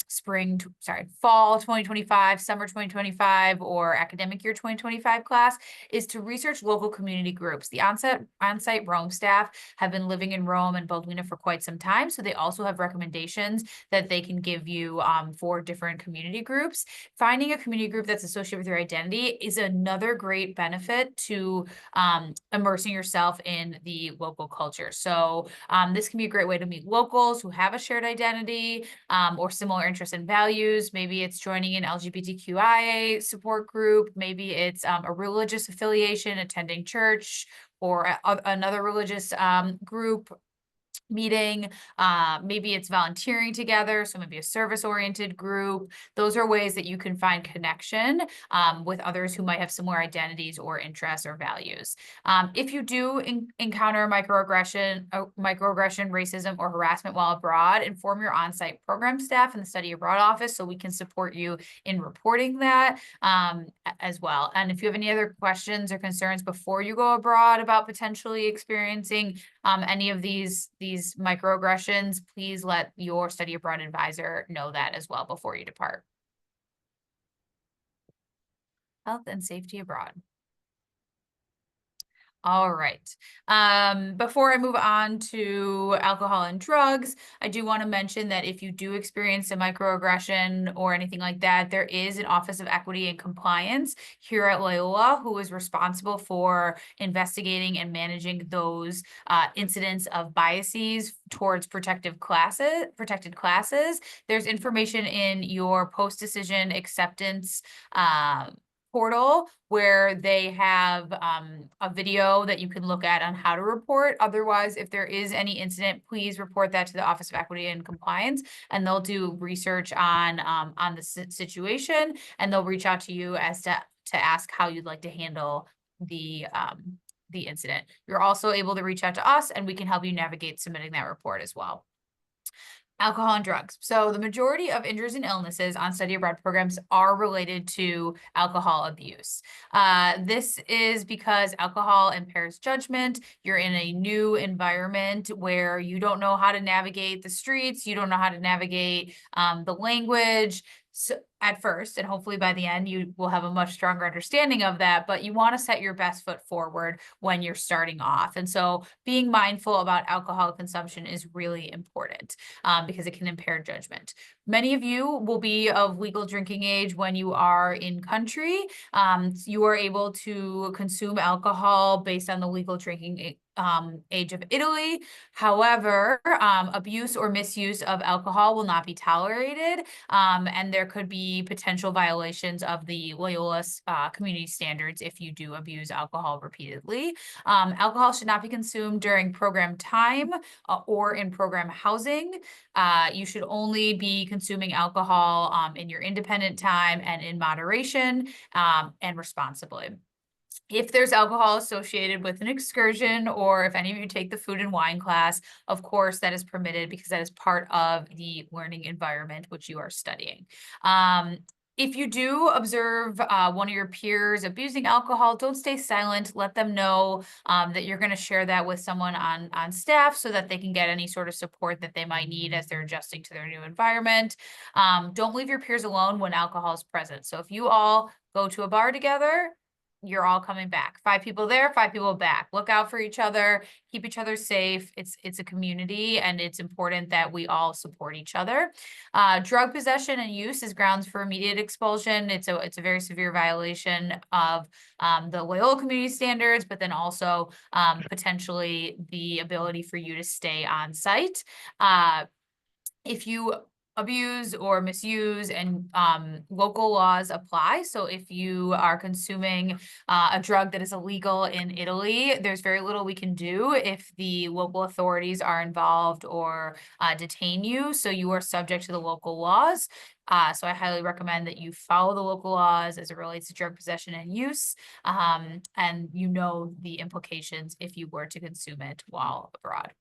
2025, summer 2025, or academic year 2025 class is to research local community groups. The on-site Rome staff have been living in Rome and Baldwina for quite some time, so they also have recommendations that they can give you for different community groups. Finding a community group that's associated with your identity is another great benefit to immersing yourself in the local culture. So this can be a great way to meet locals who have a shared identity or similar interests and values. Maybe it's joining an LGBTQIA support group. Maybe it's a religious affiliation, attending church, or another religious group meeting. Maybe it's volunteering together, so maybe a service-oriented group. Those are ways that you can find connection with others who might have similar identities or interests or values. If you do encounter microaggression, racism, or harassment while abroad, inform your on-site program staff in the Study Abroad office so we can support you in reporting that as well. And if you have any other questions or concerns before you go abroad about potentially experiencing any of these microaggressions, please let your study abroad advisor know that as well before you depart. Health and safety abroad. All right. Before I move on to alcohol and drugs, I do want to mention that if you do experience a microaggression or anything like that, there is an Office of Equity and Compliance here at Loyola who is responsible for investigating and managing those incidents of biases towards protected classes. There's information in your post-decision acceptance portal where they have a video that you can look at on how to report. Otherwise, if there is any incident, please report that to the Office of Equity and Compliance, and they'll do research on the situation, and they'll reach out to you as to ask how you'd like to handle the incident. You're also able to reach out to us, and we can help you navigate submitting that report as well. Alcohol and drugs. So the majority of injuries and illnesses on study abroad programs are related to alcohol abuse. This is because alcohol impairs judgment. You're in a new environment where you don't know how to navigate the streets. You don't know how to navigate the language. So at first, and hopefully by the end, you will have a much stronger understanding of that, but you want to set your best foot forward when you're starting off. And so being mindful about alcohol consumption is really important because it can impair judgment. Many of you will be of legal drinking age when you are in country. You are able to consume alcohol based on the legal drinking age of Italy. However, abuse or misuse of alcohol will not be tolerated, and there could be potential violations of the Loyola community standards if you do abuse alcohol repeatedly. Alcohol should not be consumed during program time or in program housing. You should only be consuming alcohol in your independent time and in moderation and responsibly. If there's alcohol associated with an excursion, or if any of you take the food and wine class, of course, that is permitted because that is part of the learning environment which you are studying. If you do observe one of your peers abusing alcohol, don't stay silent. Let them know that you're going to share that with someone on staff so that they can get any sort of support that they might need as they're adjusting to their new environment. Don't leave your peers alone when alcohol is present. So if you all go to a bar together, you're all coming back. 5 people there, 5 people back. Look out for each other, keep each other safe. It's a community, and it's important that we all support each other. Drug possession and use is grounds for immediate expulsion. It's a very severe violation of the Loyola community standards, but then also potentially the ability for you to stay on site. If you abuse or misuse, and local laws apply. So if you are consuming a drug that is illegal in Italy, there's very little we can do if the local authorities are involved or detain you. So you are subject to the local laws. So I highly recommend that you follow the local laws as it relates to drug possession and use, and you know the implications if you were to consume it while abroad.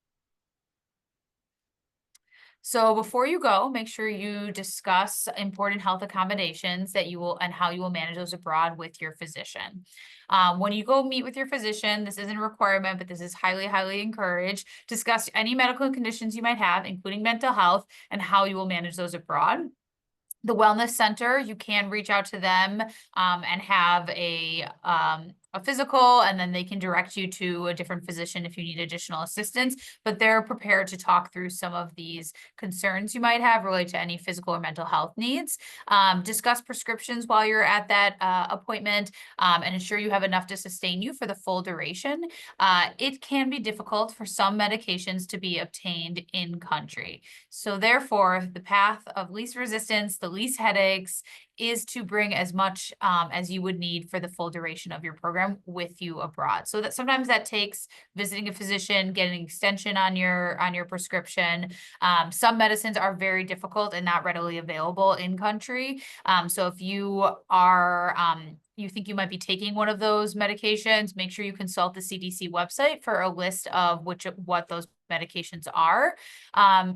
So before you go, make sure you discuss important health accommodations that you will and how you will manage those abroad with your physician. When you go meet with your physician, this isn't a requirement, but this is highly, highly encouraged. Discuss any medical conditions you might have, including mental health, and how you will manage those abroad. The wellness center, you can reach out to them and have a physical, and then they can direct you to a different physician if you need additional assistance, but they're prepared to talk through some of these concerns you might have related to any physical or mental health needs. Discuss prescriptions while you're at that appointment and ensure you have enough to sustain you for the full duration. It can be difficult for some medications to be obtained in country. So therefore, the path of least resistance, the least headaches, is to bring as much as you would need for the full duration of your program with you abroad. So that sometimes that takes visiting a physician, getting an extension on your prescription. Some medicines are very difficult and not readily available in country. So if you are you think you might be taking one of those medications, make sure you consult the CDC website for a list of what those medications are.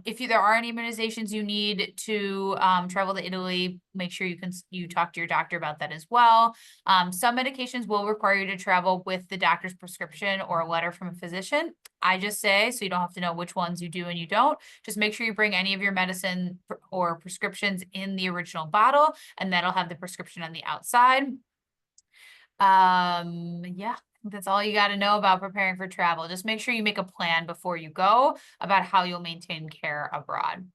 If there are any immunizations you need to travel to Italy, make sure you talk to your doctor about that as well. Some medications will require you to travel with the doctor's prescription or a letter from a physician. I just say, so you don't have to know which ones you do and you don't, just make sure you bring any of your medicine or prescriptions in the original bottle, and that'll have the prescription on the outside. Yeah, that's all you got to know about preparing for travel. Just make sure you make a plan before you go about how you'll maintain care abroad.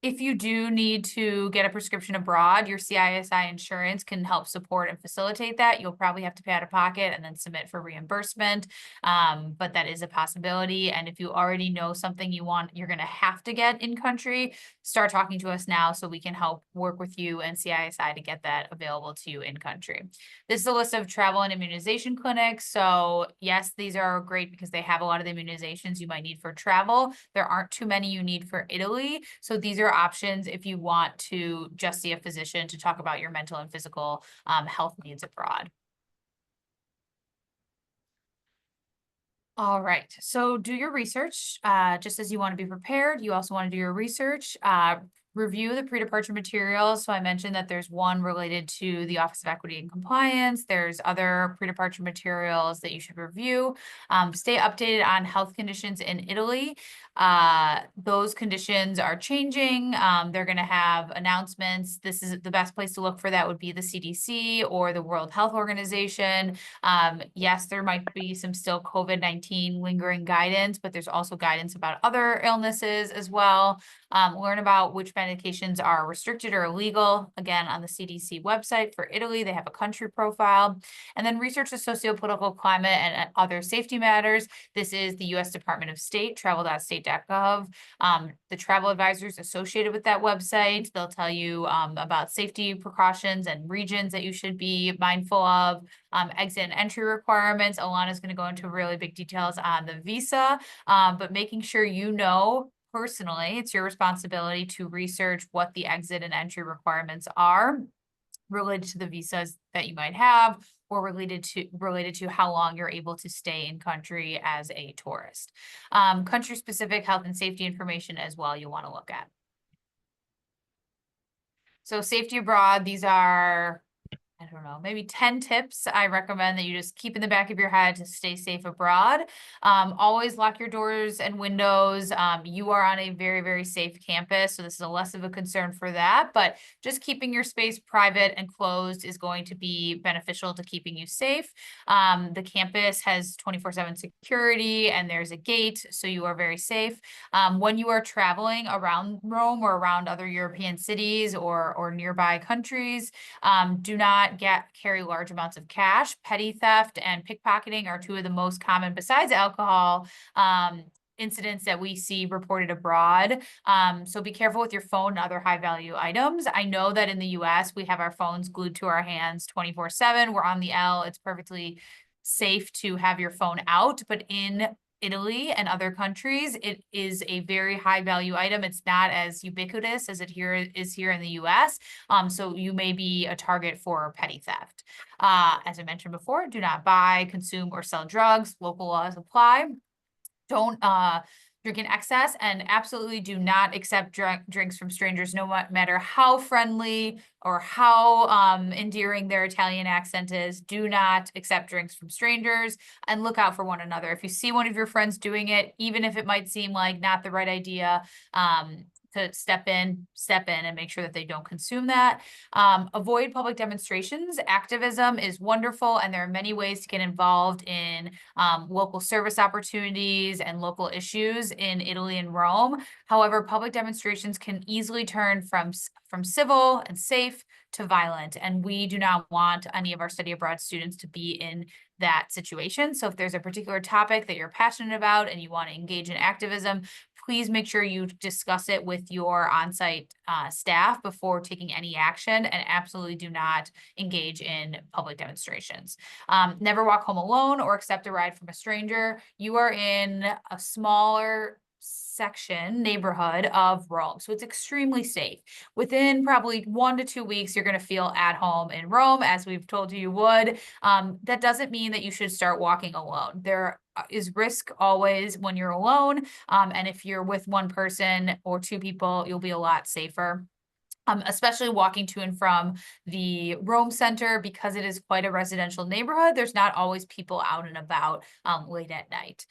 If you do need to get a prescription abroad, your CISI insurance can help support and facilitate that. You'll probably have to pay out of pocket and then submit for reimbursement, but that is a possibility. And if you already know something you're going to have to get in country, start talking to us now so we can help work with you and CISI to get that available to you in country. This is a list of travel and immunization clinics. So yes, these are great because they have a lot of the immunizations you might need for travel. There aren't too many you need for Italy. So these are options if you want to just see a physician to talk about your mental and physical health needs abroad. All right, so do your research. Just as you want to be prepared, you also want to do your research. Review the pre-departure materials. So I mentioned that there's one related to the Office of Equity and Compliance. There's other pre-departure materials that you should review. Stay updated on health conditions in Italy. Those conditions are changing. They're going to have announcements. This is the best place to look for that would be the CDC or the World Health Organization. Yes, there might be some still COVID-19 lingering guidance, but there's also guidance about other illnesses as well. Learn about which medications are restricted or illegal, again, on the CDC website. For Italy, they have a country profile. And then research the socio-political climate and other safety matters. This is the U.S. Department of State, travel.state.gov. The travel advisors associated with that website, they'll tell you about safety precautions and regions that you should be mindful of. Exit and entry requirements. Alana is going to go into really big details on the visa, but making sure you know personally, it's your responsibility to research what the exit and entry requirements are related to the visas that you might have, or related to how long you're able to stay in country as a tourist. Country-specific health and safety information as well you'll want to look at. So safety abroad, these are, I don't know, maybe 10 tips I recommend that you just keep in the back of your head to stay safe abroad. Always lock your doors and windows. You are on a very, very safe campus, so this is less of a concern for that, but just keeping your space private and closed is going to be beneficial to keeping you safe. The campus has 24/7 security and there's a gate, so you are very safe. When you are traveling around Rome or around other European cities or nearby countries, do not carry large amounts of cash. Petty theft and pickpocketing are two of the most common, besides alcohol, incidents that we see reported abroad. So be careful with your phone and other high value items. I know that in the US, we have our phones glued to our hands 24/7. We're on the L. It's perfectly safe to have your phone out, but in Italy and other countries, it is a very high value item. It's not as ubiquitous as it is here in the US. So you may be a target for petty theft. As I mentioned before, do not buy, consume, or sell drugs. Local laws apply. Don't drink in excess, and absolutely do not accept drinks from strangers, no matter how friendly or how endearing their Italian accent is. Do not accept drinks from strangers, and look out for one another. If you see one of your friends doing it, even if it might seem like not the right idea, to step in and make sure that they don't consume that. Avoid public demonstrations. Activism is wonderful, and there are many ways to get involved in local service opportunities and local issues in Italy and Rome. However, public demonstrations can easily turn from civil and safe to violent, and we do not want any of our study abroad students to be in that situation. So if there's a particular topic that you're passionate about and you want to engage in activism, please make sure you discuss it with your on-site staff before taking any action, and absolutely do not engage in public demonstrations. Never walk home alone or accept a ride from a stranger. You are in a smaller neighborhood of Rome, so it's extremely safe. Within probably 1 to 2 weeks, you're going to feel at home in Rome, as we've told you would. That doesn't mean that you should start walking alone. There is risk always when you're alone, and if you're with one person or two people, you'll be a lot safer. Especially walking to and from the Rome Center, because it is quite a residential neighborhood. There's not always people out and about late at night.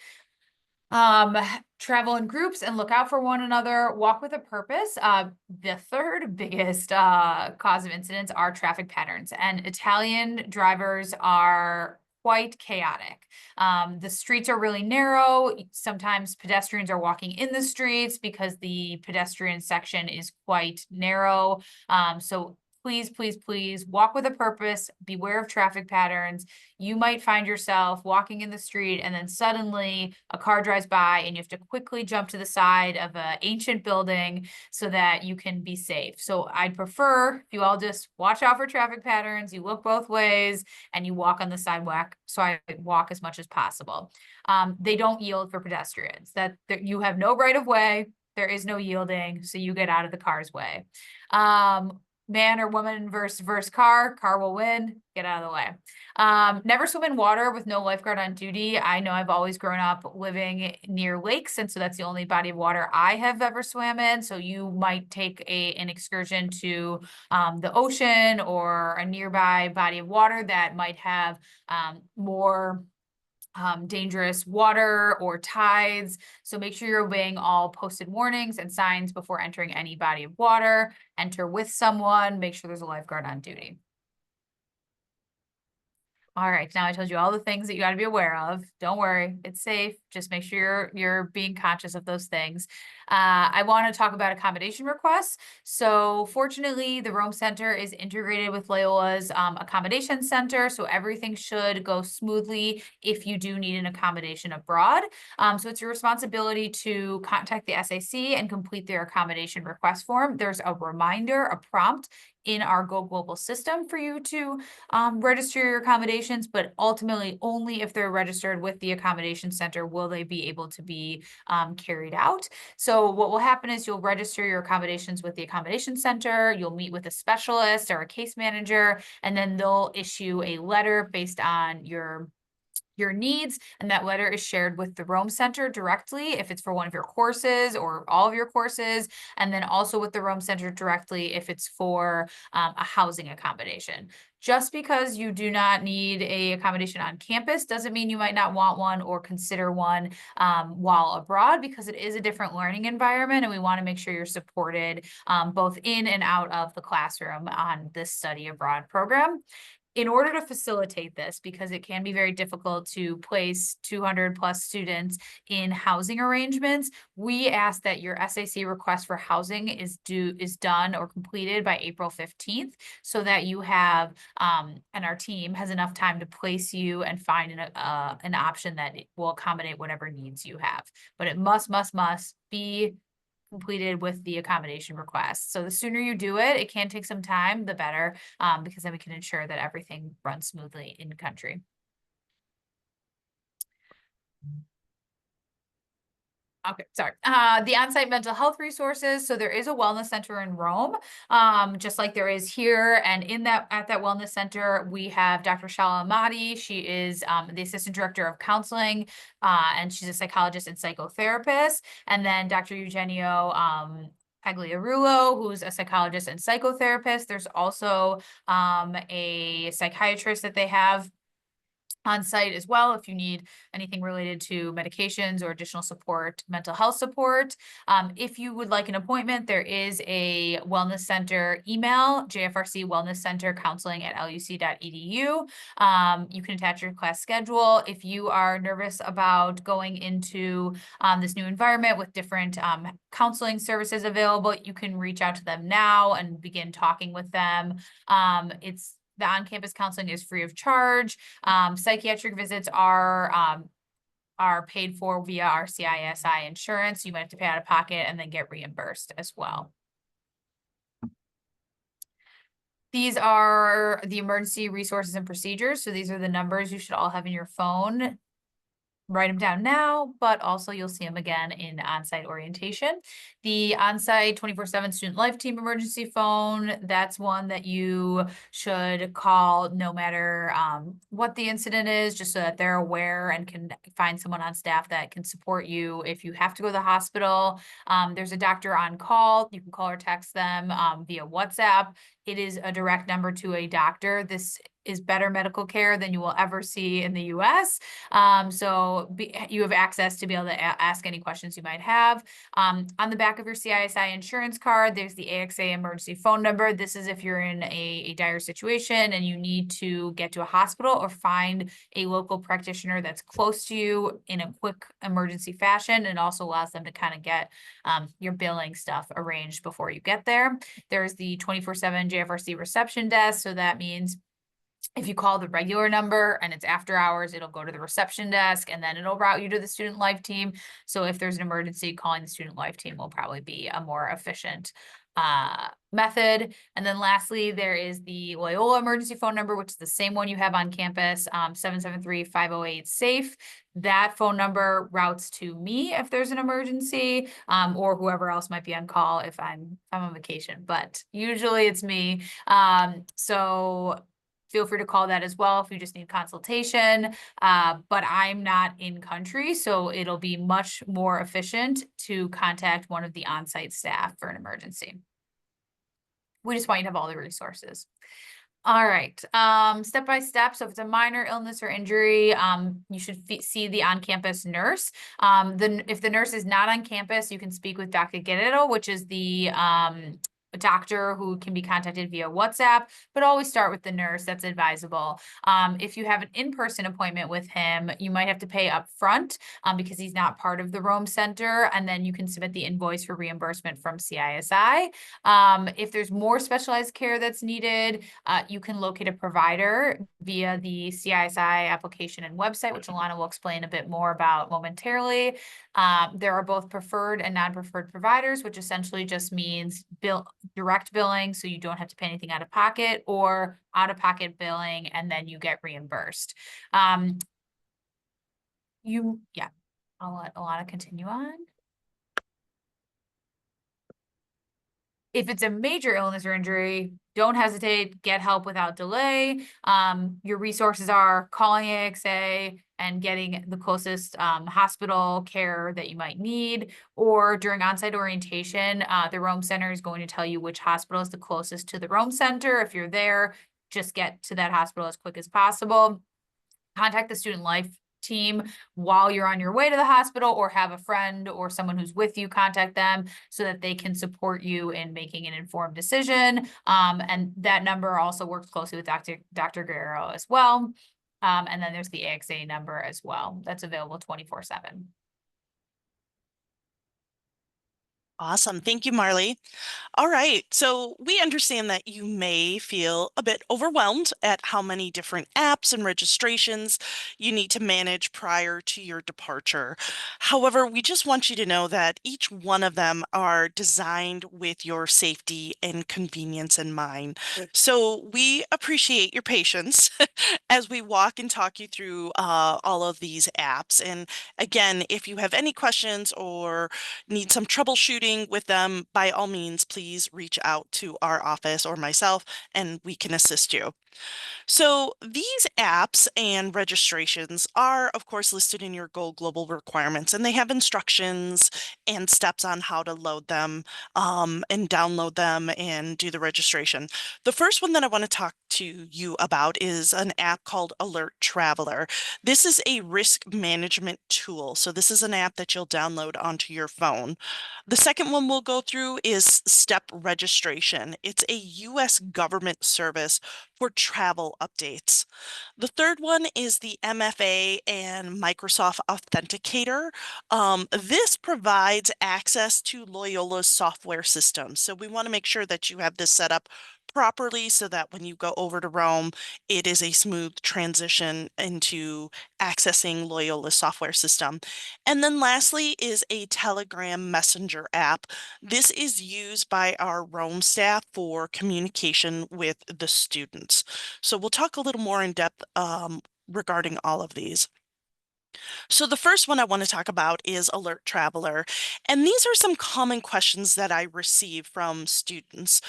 Travel in groups and look out for one another. Walk with a purpose. The third biggest cause of incidents are traffic patterns, and Italian drivers are quite chaotic. The streets are really narrow. Sometimes pedestrians are walking in the streets because the pedestrian section is quite narrow. So please, please, please walk with a purpose. Beware of traffic patterns. You might find yourself walking in the street, and then suddenly a car drives by and you have to quickly jump to the side of an ancient building so that you can be safe. So I'd prefer if you all just watch out for traffic patterns, you look both ways, and you walk on the sidewalk. So I walk as much as possible. They don't yield for pedestrians. That you have no right of way. There is no yielding, so you get out of the car's way. Man or woman versus car will win. Get out of the way. Never swim in water with no lifeguard on duty. I know I've always grown up living near lakes, and so that's the only body of water I have ever swam in. So you might take an excursion to the ocean or a nearby body of water that might have more dangerous water or tides. So make sure you're obeying all posted warnings and signs before entering any body of water. Enter with someone. Make sure there's a lifeguard on duty. All right, now I told you all the things that you got to be aware of. Don't worry, it's safe. Just make sure you're being conscious of those things. I want to talk about accommodation requests. So fortunately, the Rome Center is integrated with Loyola's accommodation center, so everything should go smoothly if you do need an accommodation abroad. So it's your responsibility to contact the SAC and complete their accommodation request form. There's a reminder, a prompt in our Go Global system for you to register your accommodations, but ultimately only if they're registered with the accommodation center will they be able to be carried out. So what will happen is you'll register your accommodations with the accommodation center, you'll meet with a specialist or a case manager, and then they'll issue a letter based on your needs, and that letter is shared with the Rome Center directly if it's for one of your courses or all of your courses, and then also with the Rome Center directly if it's for a housing accommodation. Just because you do not need a accommodation on campus doesn't mean you might not want one or consider one while abroad, because it is a different learning environment, and we want to make sure you're supported both in and out of the classroom on this study abroad program. in order to facilitate this, because it can be very difficult to place 200 plus students in housing arrangements, we ask that your SAC request for housing is done or completed by April 15th, so that you have, and our team has enough time to place you and find an option that will accommodate whatever needs you have. But it must be completed with the accommodation request. So the sooner you do it, it can take some time, the better, because then we can ensure that everything runs smoothly in country. Okay, sorry. The on-site mental health resources. So there is a wellness center in Rome, just like there is here. And at that wellness center, we have Dr. Shala Ahmadi. She is the assistant director of counseling, and she's a psychologist and psychotherapist. And then Dr. Eugenio Pagliarulo, who's a psychologist and psychotherapist. There's also a psychiatrist that they have on site as well if you need anything related to medications or additional support, mental health support. If you would like an appointment, there is a wellness center email, JFRC Wellness Center Counseling at luc.edu. You can attach your class schedule. If you are nervous about going into this new environment with different counseling services available, you can reach out to them now and begin talking with them. The on-campus counseling is free of charge. Psychiatric visits are paid for via our CISI insurance. You might have to pay out of pocket and then get reimbursed as well. These are the emergency resources and procedures. So these are the numbers you should all have in your phone. Write them down now, but also you'll see them again in on-site orientation. The on-site 24/7 student life team emergency phone, that's one that you should call no matter what the incident is, just so that they're aware and can find someone on staff that can support you if you have to go to the hospital. There's a doctor on call. You can call or text them via WhatsApp. It is a direct number to a doctor. This is better medical care than you will ever see in the US. You have access to be able to ask any questions you might have. On the back of your CISI insurance card, there's the AXA emergency phone number. This is if you're in a dire situation and you need to get to a hospital or find a local practitioner that's close to you in a quick emergency fashion, and also allows them to kind of get your billing stuff arranged before you get there. There's the 24/7 JFRC reception desk. So that means if you call the regular number and it's after hours, it'll go to the reception desk and then it'll route you to the student life team. So if there's an emergency, calling the student life team will probably be a more efficient method. And then lastly, there is the Loyola emergency phone number, which is the same one you have on campus, 773-508-SAFE. That phone number routes to me if there's an emergency, or whoever else might be on call if I'm on vacation, but usually it's me. So feel free to call that as well if you just need consultation, but I'm not in country, so it'll be much more efficient to contact one of the on-site staff for an emergency. We just want you to have all the resources. All right, step by step. So if it's a minor illness or injury, you should see the on-campus nurse. If the nurse is not on campus, you can speak with Dr. Guerrero, which is the a doctor who can be contacted via WhatsApp, but always start with the nurse. That's advisable. If you have an in-person appointment with him, you might have to pay up front because he's not part of the Rome Center, and then you can submit the invoice for reimbursement from CISI. If there's more specialized care that's needed, you can locate a provider via the CISI application and website, which Alana will explain a bit more about momentarily. There are both preferred and non-preferred providers, which essentially just means direct billing, so you don't have to pay anything out of pocket, or out-of-pocket billing, and then you get reimbursed. I'll let Alana continue on. If it's a major illness or injury, don't hesitate, get help without delay. Your resources are calling AXA and getting the closest hospital care that you might need, or during on-site orientation, the Rome Center is going to tell you which hospital is the closest to the Rome Center. If you're there, just get to that hospital as quick as possible. Contact the student life team while you're on your way to the hospital, or have a friend or someone who's with you contact them so that they can support you in making an informed decision. And that number also works closely with Dr. Guerrero as well. And then there's the AXA number as well. That's available 24/7. Awesome. Thank you, Marley. All right. So we understand that you may feel a bit overwhelmed at how many different apps and registrations you need to manage prior to your departure. However, we just want you to know that each one of them are designed with your safety and convenience in mind. So we appreciate your patience as we walk and talk you through all of these apps. And again, if you have any questions or need some troubleshooting with them, by all means, please reach out to our office or myself and we can assist you. So these apps and registrations are, of course, listed in your Go Global requirements, and they have instructions and steps on how to load them and download them and do the registration. The first one that I want to talk to you about is an app called Alert Traveler. This is a risk management tool. So this is an app that you'll download onto your phone. The second one we'll go through is Step Registration. It's a U.S. government service for travel updates. The third one is the MFA and Microsoft Authenticator. This provides access to Loyola's software systems. So we want to make sure that you have this set up properly so that when you go over to Rome, it is a smooth transition into accessing Loyola's software system. And then lastly is a Telegram Messenger app. This is used by our Rome staff for communication with the students. So we'll talk a little more in depth regarding all of these. So the first one I want to talk about is Alert Traveler. And these are some common questions that I receive from students.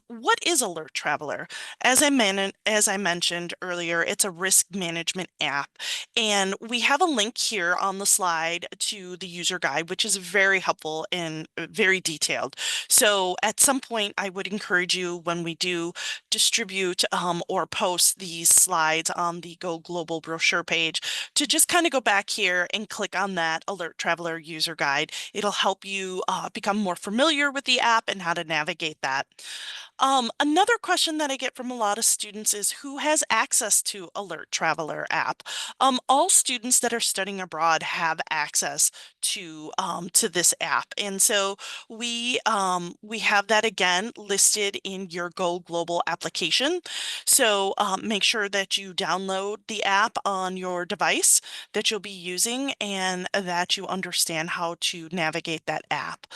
What is Alert Traveler? As I mentioned earlier, it's a risk management app. And we have a link here on the slide to the user guide, which is very helpful and very detailed. So at some point, I would encourage you when we do distribute or post these slides on the Go Global brochure page to just kind of go back here and click on that Alert Traveler user guide. It'll help you become more familiar with the app and how to navigate that. Another question that I get from a lot of students is who has access to Alert Traveler app? All students that are studying abroad have access to this app, and so we have that again listed in your Go Global application. So make sure that you download the app on your device that you'll be using and that you understand how to navigate that app.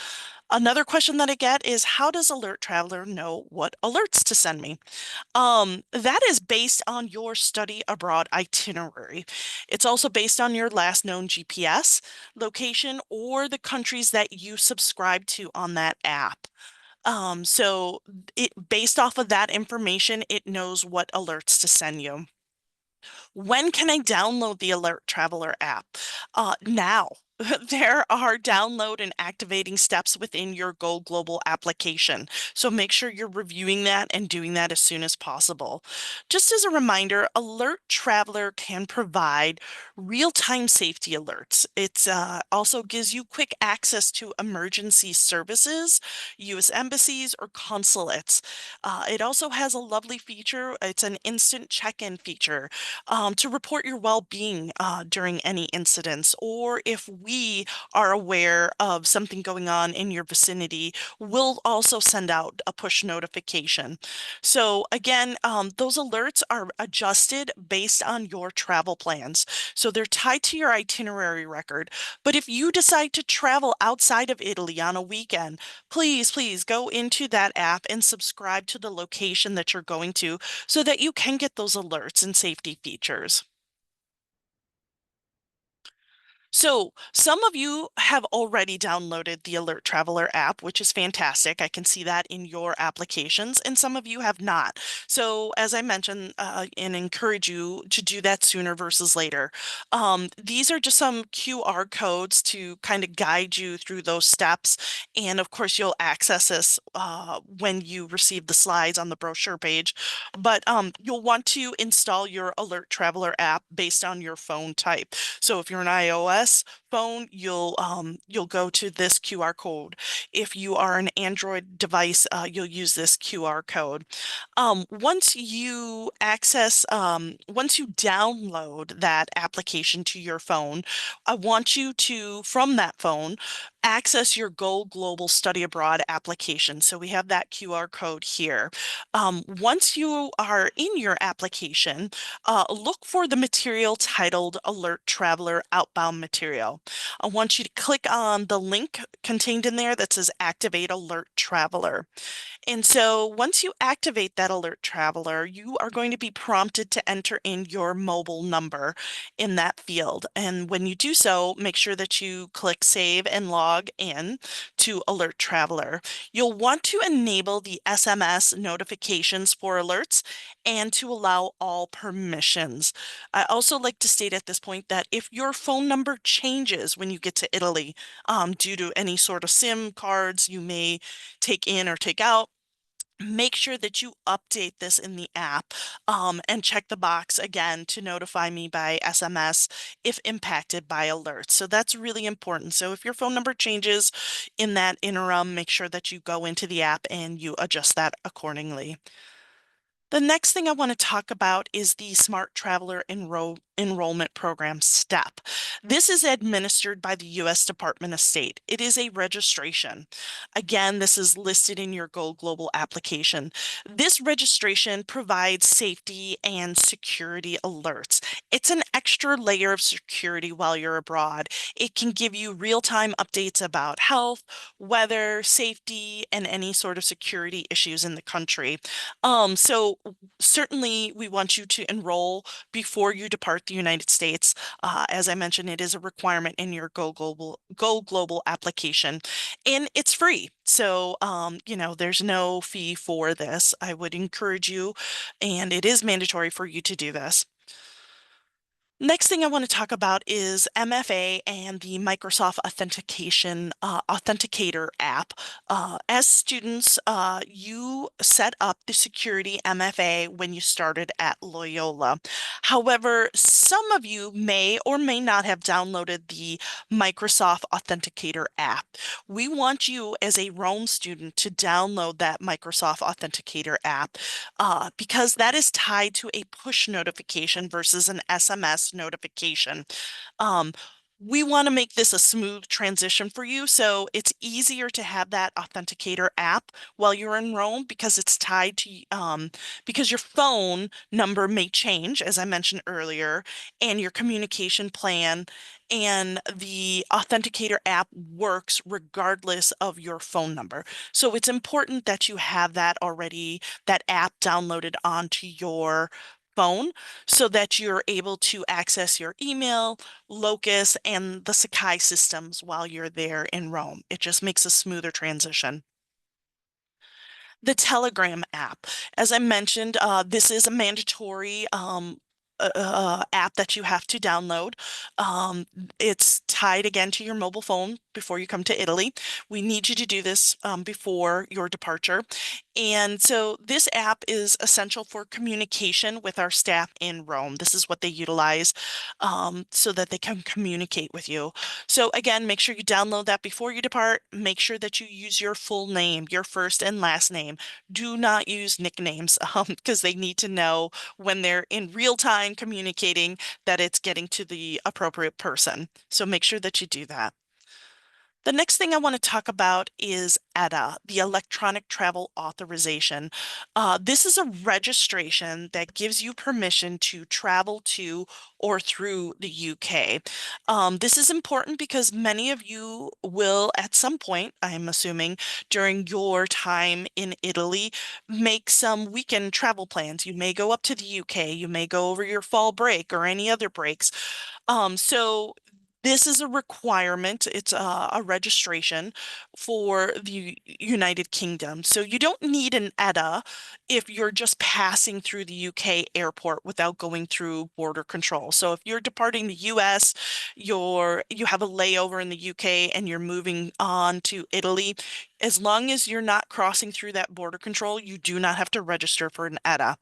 Another question that I get is how does Alert Traveler know what alerts to send me? That is based on your study abroad itinerary. It's also based on your last known GPS location or the countries that you subscribe to on that app. So based off of that information, it knows what alerts to send you. When can I download the Alert Traveler app? Now. There are download and activating steps within your Go Global application. So make sure you're reviewing that and doing that as soon as possible. Just as a reminder, Alert Traveler can provide real-time safety alerts. It also gives you quick access to emergency services, U.S. embassies, or consulates. It also has a lovely feature. It's an instant check-in feature to report your well-being during any incidents, or if we are aware of something going on in your vicinity, we'll also send out a push notification. So again, those alerts are adjusted based on your travel plans. So they're tied to your itinerary record. But if you decide to travel outside of Italy on a weekend, please go into that app and subscribe to the location that you're going to so that you can get those alerts and safety features. So some of you have already downloaded the Alert Traveler app, which is fantastic. I can see that in your applications, and some of you have not. So as I mentioned, and encourage you to do that sooner versus later. These are just some QR codes to kind of guide you through those steps. And of course, you'll access this when you receive the slides on the brochure page. But you'll want to install your Alert Traveler app based on your phone type. So if you're an iOS phone, you'll go to this QR code. If you are an Android device, you'll use this QR code. Once you download that application to your phone, I want you to, from that phone, access your Go Global Study Abroad application. So we have that QR code here. Once you are in your application, look for the material titled Alert Traveler Outbound Material. I want you to click on the link contained in there that says Activate Alert Traveler. And so once you activate that Alert Traveler, you are going to be prompted to enter in your mobile number in that field. And when you do so, make sure that you click Save and log in to Alert Traveler. You'll want to enable the SMS notifications for alerts and to allow all permissions. I also like to state at this point that if your phone number changes when you get to Italy, due to any sort of SIM cards you may take in or take out, make sure that you update this in the app and check the box again to notify me by SMS if impacted by alerts. So that's really important. So if your phone number changes in that interim, make sure that you go into the app and you adjust that accordingly. The next thing I want to talk about is the Smart Traveler Enrollment Program STEP. This is administered by the U.S. Department of State. It is a registration. Again, this is listed in your Go Global application. This registration provides safety and security alerts. It's an extra layer of security while you're abroad. It can give you real-time updates about health, weather, safety, and any sort of security issues in the country. So certainly we want you to enroll before you depart the United States. As I mentioned, it is a requirement in your Go Global application, and it's free. So, there's no fee for this. I would encourage you, and it is mandatory for you to do this. Next thing I want to talk about is MFA and the Microsoft Authenticator app. As students, you set up the security MFA when you started at Loyola. However, some of you may or may not have downloaded the Microsoft Authenticator app. We want you as a Rome student to download that Microsoft Authenticator app because that is tied to a push notification versus an SMS notification. Um, we want to make this a smooth transition for you, so it's easier to have that Authenticator app while you're in Rome because it's tied to, because your phone number may change, as I mentioned earlier, and your communication plan and the Authenticator app works regardless of your phone number. So it's important that you have that already, that app downloaded onto your phone so that you're able to access your email, Locus, and the Sakai systems while you're there in Rome. It just makes a smoother transition. The Telegram app. As I mentioned, this is a mandatory app that you have to download. It's tied again to your mobile phone before you come to Italy. We need you to do this before your departure. And so this app is essential for communication with our staff in Rome. This is what they utilize so that they can communicate with you. So again, make sure you download that before you depart. Make sure that you use your full name, your first and last name. Do not use nicknames because they need to know when they're in real time communicating that it's getting to the appropriate person. So make sure that you do that. The next thing I want to talk about is ETA, the Electronic Travel Authorization. This is a registration that gives you permission to travel to or through the UK. This is important because many of you will, at some point, I'm assuming, during your time in Italy, make some weekend travel plans. You may go up to the UK, you may go over your fall break or any other breaks. So This is a requirement. It's a registration for the United Kingdom. So you don't need an ETA if you're just passing through the UK airport without going through border control. So if you're departing the US, you have a layover in the UK and you're moving on to Italy, as long as you're not crossing through that border control, you do not have to register for an ETA.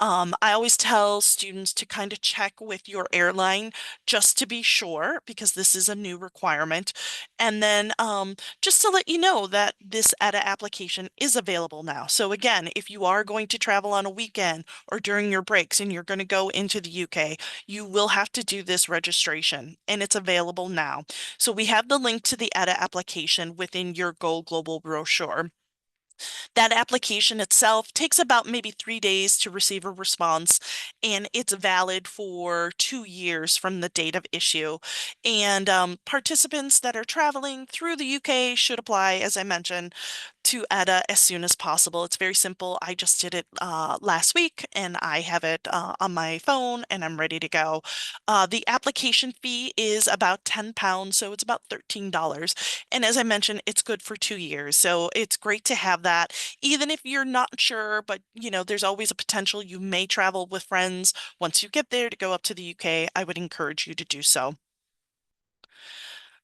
I always tell students to kind of check with your airline just to be sure, because this is a new requirement. And then just to let you know that this ETA application is available now. So again, if you are going to travel on a weekend or during your breaks and you're going to go into the UK, you will have to do this registration, and it's available now. So we have the link to the ETA application within your Go Global brochure. That application itself takes about maybe 3 days to receive a response, and it's valid for 2 years from the date of issue. And participants that are traveling through the UK should apply, as I mentioned, to ETA as soon as possible. It's very simple. I just did it last week, and I have it on my phone, and I'm ready to go. The application fee is about £10, so it's about $13. And as I mentioned, it's good for 2 years. So it's great to have that, even if you're not sure, but there's always a potential you may travel with friends. Once you get there to go up to the UK, I would encourage you to do so.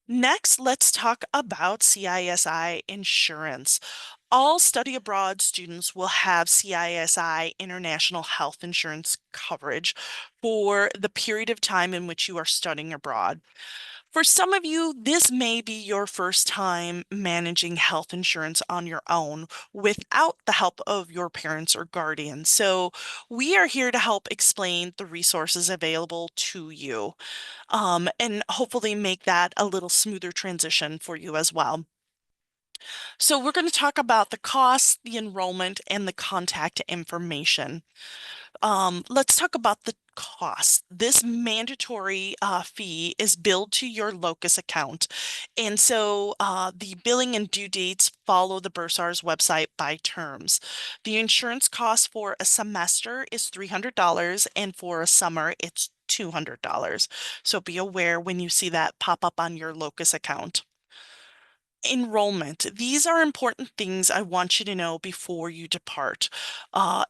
Next, let's talk about CISI insurance. All study abroad students will have CISI international health insurance coverage for the period of time in which you are studying abroad. For some of you, this may be your first time managing health insurance on your own without the help of your parents or guardians. So we are here to help explain the resources available to you, and hopefully make that a little smoother transition for you as well. So we're going to talk about the cost, the enrollment, and the contact information. Let's talk about the cost. This mandatory fee is billed to your locus account. And so the billing and due dates follow the Bursar's website by terms. The insurance cost for a semester is $300, and for a summer, it's $200. So be aware when you see that pop up on your locus account. Enrollment. These are important things I want you to know before you depart.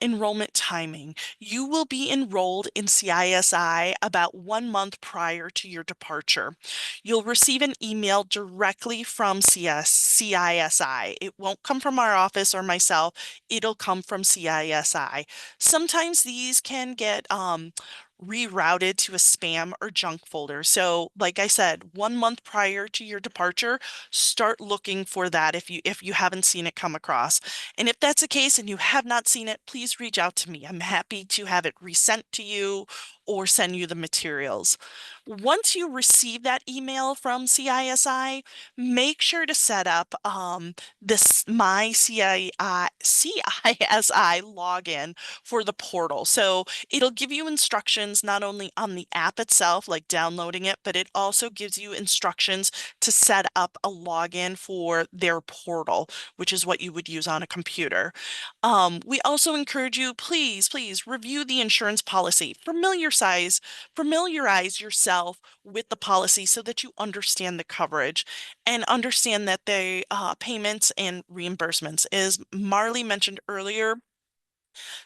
Enrollment timing. You will be enrolled in CISI about 1 month prior to your departure. You'll receive an email directly from CISI. It won't come from our office or myself. It'll come from CISI. Sometimes these can get rerouted to a spam or junk folder. So, like I said, 1 month prior to your departure, start looking for that if you haven't seen it come across. And if that's the case and you have not seen it, please reach out to me. I'm happy to have it resent to you or send you the materials. Once you receive that email from CISI, make sure to set up this my CISI login for the portal. So it'll give you instructions not only on the app itself, like downloading it, but it also gives you instructions to set up a login for their portal, which is what you would use on a computer. We also encourage you, please review the insurance policy. Familiarize yourself with the policy so that you understand the coverage and understand that the payments and reimbursements. As Marley mentioned earlier,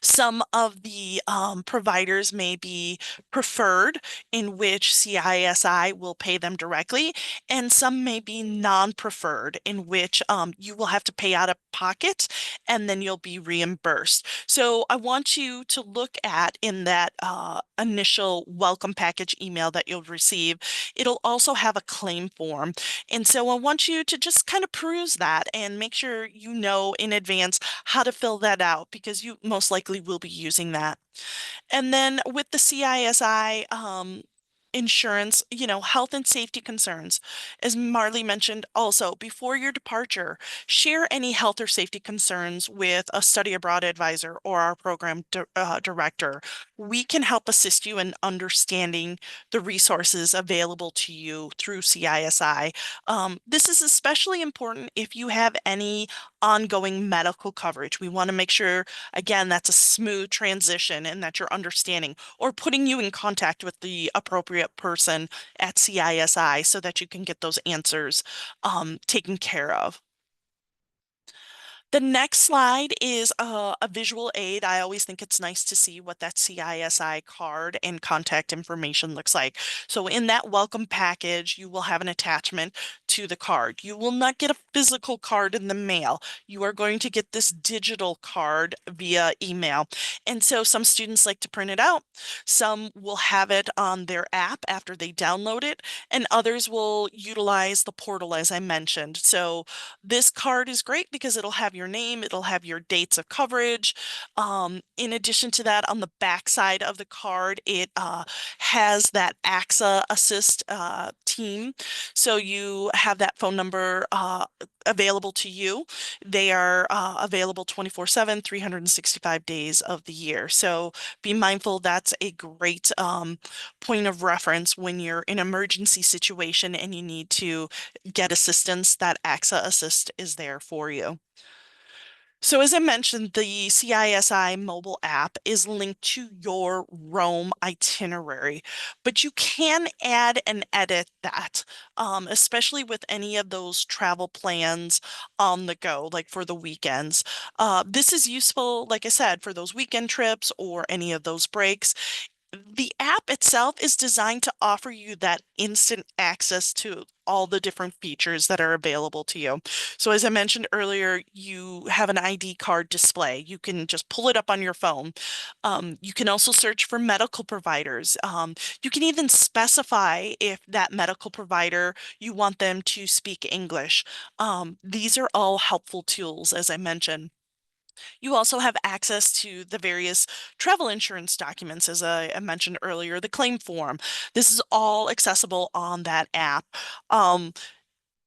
some of the providers may be preferred, in which CISI will pay them directly, and some may be non-preferred, in which you will have to pay out of pocket and then you'll be reimbursed. So I want you to look at in that initial welcome package email that you'll receive. It'll also have a claim form. And so I want you to just kind of peruse that and make sure you know in advance how to fill that out, because you most likely will be using that. And then with the CISI insurance, health and safety concerns. As Marley mentioned, also before your departure, share any health or safety concerns with a study abroad advisor or our program director. We can help assist you in understanding the resources available to you through CISI. This is especially important if you have any ongoing medical coverage. We want to make sure, again, that's a smooth transition and that you're understanding or putting you in contact with the appropriate appropriate person at CISI so that you can get those answers taken care of. The next slide is a visual aid. I always think it's nice to see what that CISI card and contact information looks like. So in that welcome package, you will have an attachment to the card. You will not get a physical card in the mail. You are going to get this digital card via email. And so some students like to print it out. Some will have it on their app after they download it, and others will utilize the portal as I mentioned. So this card is great because it'll have your name, it'll have your dates of coverage. In addition to that, on the back side of the card, it has that AXA Assist team. So you have that phone number available to you. They are available 24/7, 365 days of the year. So be mindful that's a great point of reference when you're in an emergency situation and you need to get assistance. That AXA Assist is there for you. So as I mentioned, the CISI mobile app is linked to your Rome itinerary, but you can add and edit that, especially with any of those travel plans on the go, like for the weekends. This is useful, like I said, for those weekend trips or any of those breaks. The app itself is designed to offer you that instant access to all the different features that are available to you. So as I mentioned earlier, you have an ID card display. You can just pull it up on your phone. You can also search for medical providers. You can even specify if that medical provider, you want them to speak English. These are all helpful tools, as I mentioned. You also have access to the various travel insurance documents, as I mentioned earlier, the claim form. This is all accessible on that app.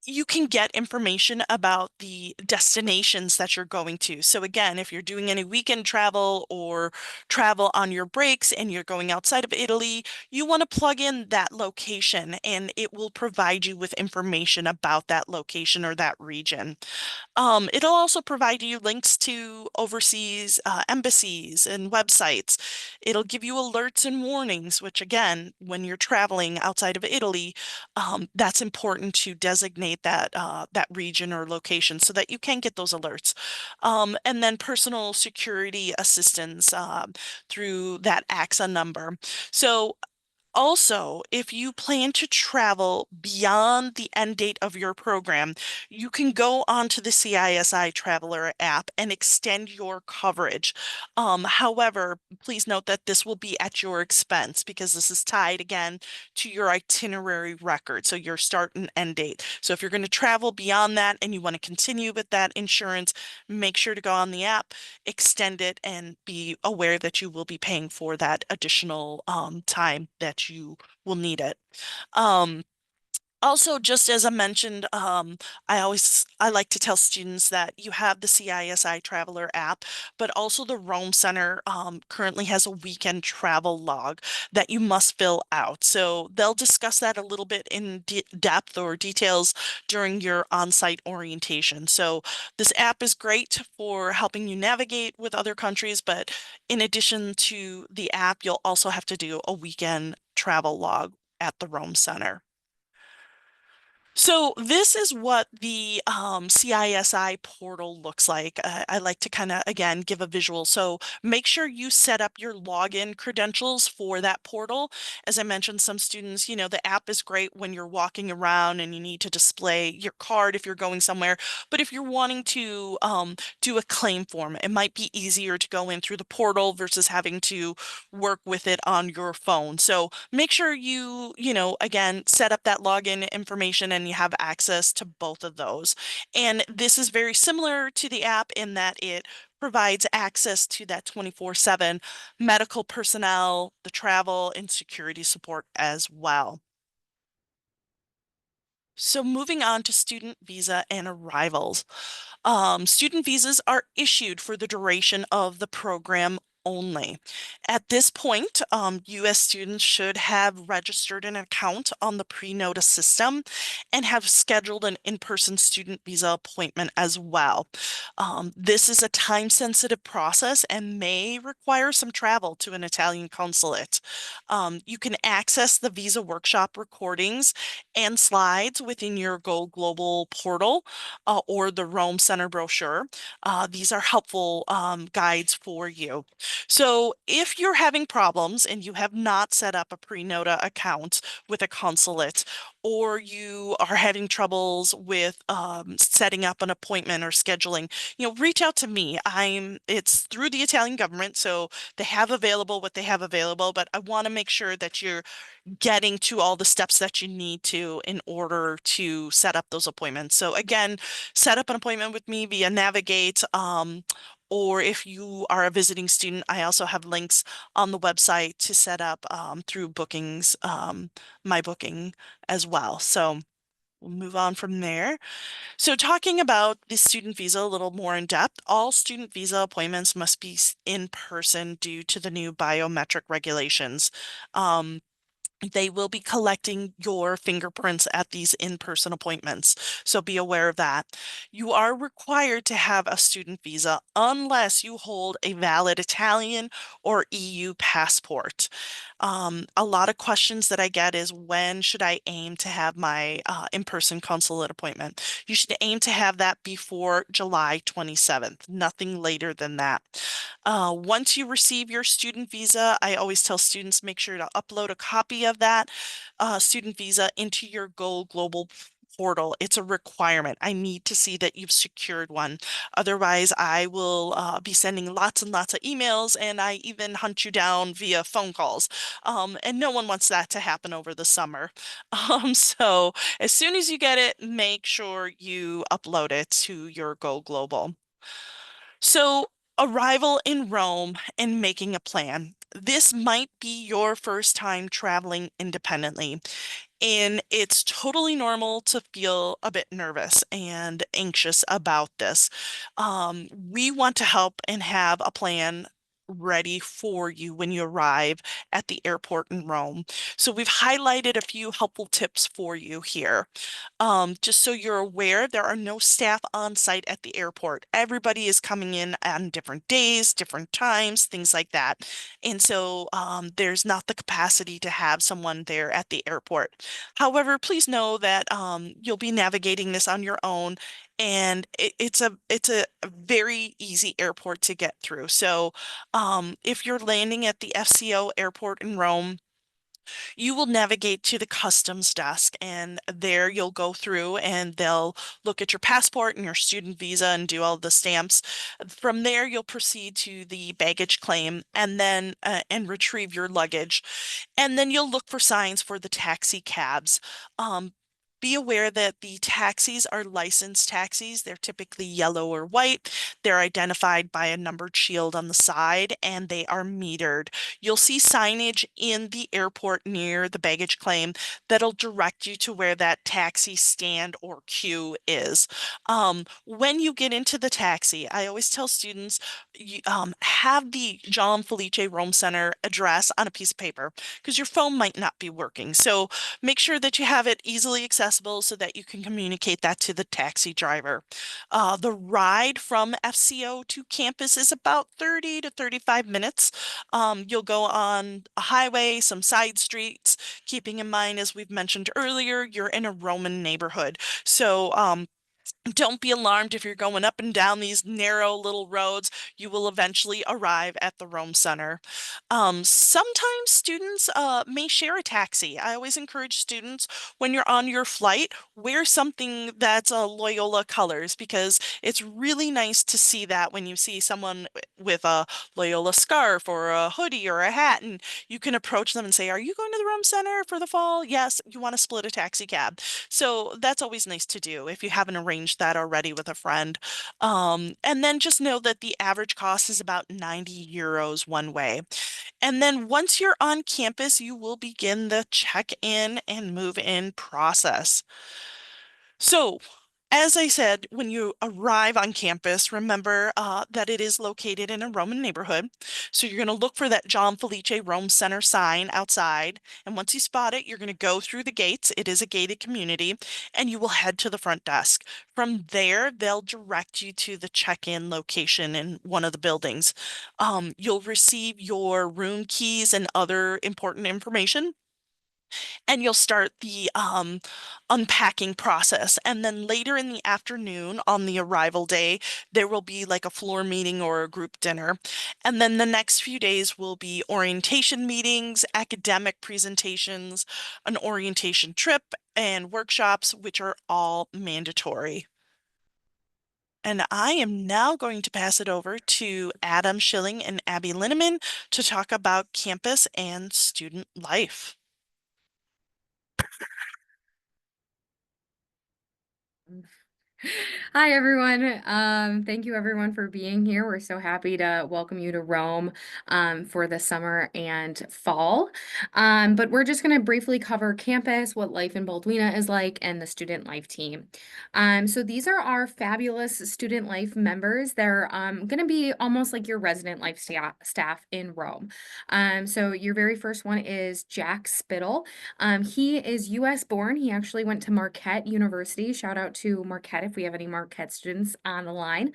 You can get information about the destinations that you're going to. So again, if you're doing any weekend travel or travel on your breaks and you're going outside of Italy, you want to plug in that location and it will provide you with information about that location or that region. It'll also provide you links to overseas embassies and websites. It'll give you alerts and warnings, which again, when you're traveling outside of Italy, that's important to designate that region or location so that you can get those alerts. And then personal security assistance through that AXA number. So also, if you plan to travel beyond the end date of your program, you can go onto the CISI Traveler app and extend your coverage. However, please note that this will be at your expense because this is tied again to your itinerary record, so your start and end date. So if you're going to travel beyond that and you want to continue with that insurance, make sure to go on the app, extend it, and be aware that you will be paying for that additional time that you will need it. Um, Also, just as I mentioned, I like to tell students that you have the CISI Traveler app, but also the Rome Center currently has a weekend travel log that you must fill out. So they'll discuss that a little bit in depth or details during your on-site orientation. So this app is great for helping you navigate with other countries, but in addition to the app, you'll also have to do a weekend travel log at the Rome Center. So this is what the CISI portal looks like. I like to kind of, again, give a visual. So make sure you set up your login credentials for that portal. As I mentioned, some students, the app is great when you're walking around and you need to display your card if you're going somewhere. But if you're wanting to do a claim form, it might be easier to go in through the portal versus having to work with it on your phone. So make sure again, set up that login information and you have access to both of those. And this is very similar to the app in that it provides access to that 24/7 medical personnel, the travel and security support as well. So moving on to student visa and arrivals. Student visas are issued for the duration of the program only. At this point, U.S. students should have registered an account on the pre-NOTA system and have scheduled an in-person student visa appointment as well. This is a time-sensitive process and may require some travel to an Italian consulate. You can access the visa workshop recordings and slides within your Go Global portal or the Rome Center brochure. These are helpful guides for you. So if you're having problems and you have not set up a pre-NOTA account with a consulate, or you are having troubles with setting up an appointment or scheduling, reach out to me. It's through the Italian government, so they have available what they have available, but I want to make sure that you're getting to all the steps that you need to in order to set up those appointments. So again, set up an appointment with me via Navigate. Or if you are a visiting student, I also have links on the website to set up through bookings, my booking as well. So we'll move on from there. So talking about the student visa a little more in depth, all student visa appointments must be in person due to the new biometric regulations. They will be collecting your fingerprints at these in-person appointments, so be aware of that. You are required to have a student visa unless you hold a valid Italian or EU passport. A lot of questions that I get is when should I aim to have my in-person consulate appointment? You should aim to have that before July 27th, nothing later than that. Once you receive your student visa, I always tell students make sure to upload a copy of that student visa into your Go Global portal. It's a requirement. I need to see that you've secured one. Otherwise, I will be sending lots and lots of emails, and I even hunt you down via phone calls. And no one wants that to happen over the summer. So as soon as you get it, make sure you upload it to your Go Global. So, arrival in Rome and making a plan. This might be your first time traveling independently, and it's totally normal to feel a bit nervous and anxious about this. We want to help and have a plan ready for you when you arrive at the airport in Rome. So we've highlighted a few helpful tips for you here. Just so you're aware, there are no staff on site at the airport. Everybody is coming in on different days, different times, things like that. And so there's not the capacity to have someone there at the airport. However, please know that you'll be navigating this on your own, and it's a very easy airport to get through. So if you're landing at the FCO airport in Rome, you will navigate to the customs desk, and there you'll go through and they'll look at your passport and your student visa and do all the stamps. From there, you'll proceed to the baggage claim and then and retrieve your luggage. And then you'll look for signs for the taxi cabs. Be aware that the taxis are licensed taxis. They're typically yellow or white. They're identified by a numbered shield on the side, and they are metered. You'll see signage in the airport near the baggage claim that'll direct you to where that taxi stand or queue is. When you get into the taxi, I always tell students, have the John Felice Rome Center address on a piece of paper because your phone might not be working. So make sure that you have it easily accessible so that you can communicate that to the taxi driver. The ride from FCO to campus is about 30 to 35 minutes. You'll go on a highway, some side streets, keeping in mind, as we've mentioned earlier, you're in a Roman neighborhood. So don't be alarmed if you're going up and down these narrow little roads. You will eventually arrive at the Rome Center. Sometimes students may share a taxi. I always encourage students when you're on your flight, wear something that's Loyola colors because it's really nice to see that when you see someone with a Loyola scarf or a hoodie or a hat, and you can approach them and say, "Are you going to the Rome Center for the fall?" Yes, you want to split a taxi cab. So that's always nice to do if you haven't arranged that already with a friend. And then just know that the average cost is about 90 euros one way. And then once you're on campus, you will begin the check-in and move-in process. So As I said, when you arrive on campus, remember that it is located in a Roman neighborhood. So you're going to look for that John Felice Rome Center sign outside. And once you spot it, you're going to go through the gates. It is a gated community, and you will head to the front desk. From there, they'll direct you to the check-in location in one of the buildings. You'll receive your room keys and other important information, and you'll start the unpacking process. And then later in the afternoon on the arrival day, there will be like a floor meeting or a group dinner. And then the next few days will be orientation meetings, academic presentations, an orientation trip, and workshops, which are all mandatory. And I am now going to pass it over to Adam Schilling and Abby Linneman to talk about campus and student life. Hi, everyone. Thank you, everyone, for being here. We're so happy to welcome you to Rome for the summer and fall. But we're just going to briefly cover campus, what life in Baldwina is like, and the student life team. So these are our fabulous student life members. They're going to be almost like your resident life staff in Rome. So your very first one is Jack Spittle. He is U.S. born. He actually went to Marquette University. Shout out to Marquette if we have any Marquette students on the line.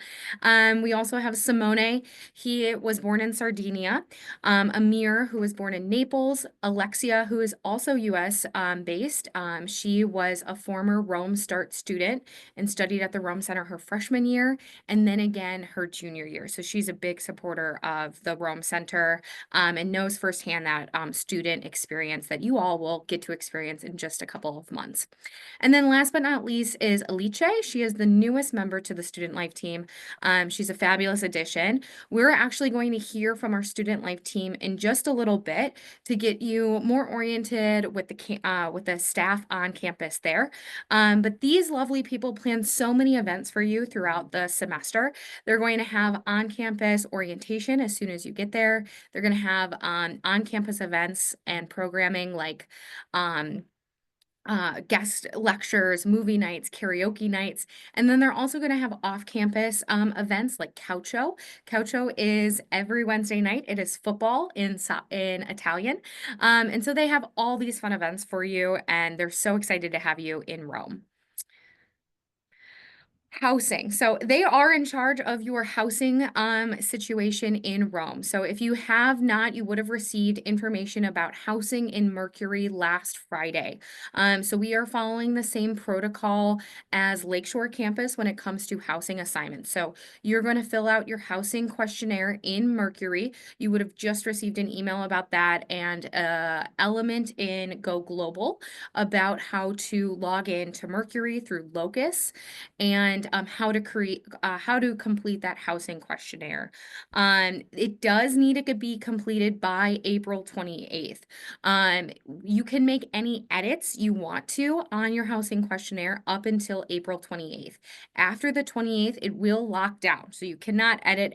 We also have Simone. He was born in Sardinia. Amir, who was born in Naples. Alexia, who is also U.S. Based. She was a former Rome Start student and studied at the Rome Center her freshman year and then again her junior year. So she's a big supporter of the Rome Center and knows firsthand that student experience that you all will get to experience in just a couple of months. And then last but not least is Alice. She is the newest member to the student life team. She's a fabulous addition. We're actually going to hear from our student life team in just a little bit to get you more oriented with the staff on campus there. But these lovely people plan so many events for you throughout the semester. They're going to have on-campus orientation as soon as you get there. They're going to have on-campus events and programming like guest lectures, movie nights, karaoke nights, and then they're also going to have off-campus events like Calcio. Calcio is every Wednesday night. It is football in Italian, and so they have all these fun events for you, and they're so excited to have you in Rome. Housing. So they are in charge of your housing situation in Rome. So if you have not, you would have received information about housing in Mercury last Friday. So we are following the same protocol as Lakeshore campus when it comes to housing assignments. So you're going to fill out your housing questionnaire in Mercury. You would have just received an email about that and element in Go Global about how to log in to Mercury through Locus and how to complete that housing questionnaire. It does need to be completed by April 28th. You can make any edits you want to on your housing questionnaire up until April 28th. After the 28th, it will lock down, so you cannot edit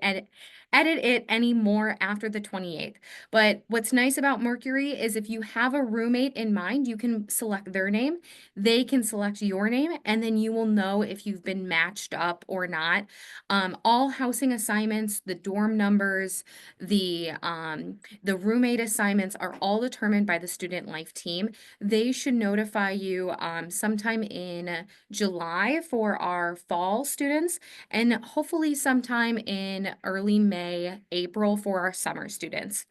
it anymore after the 28th. But what's nice about Mercury is if you have a roommate in mind, you can select their name, they can select your name, and then you will know if you've been matched up or not. All housing assignments, the dorm numbers, the roommate assignments are all determined by the student life team. They should notify you sometime in July for our fall students, and hopefully sometime in early May, April for our summer students.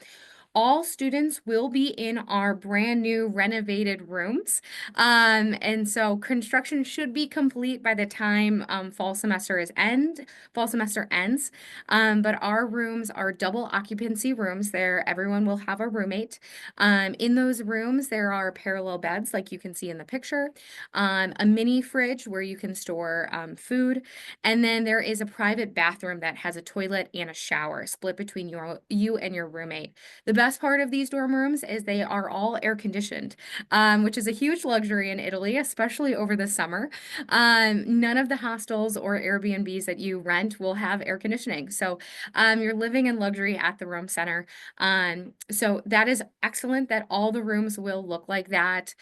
All students will be in our brand new renovated rooms. And so construction should be complete by the time fall semester ends. But our rooms are double occupancy rooms. There, everyone will have a roommate. In those rooms, there are parallel beds, like you can see in the picture, a mini fridge where you can store food, and then there is a private bathroom that has a toilet and a shower split between you and your roommate. The best part of these dorm rooms is they are all air conditioned, which is a huge luxury in Italy, especially over the summer. None of the hostels or Airbnbs that you rent will have air conditioning. So you're living in luxury at the Rome Center. So that is excellent that all the rooms will look like that.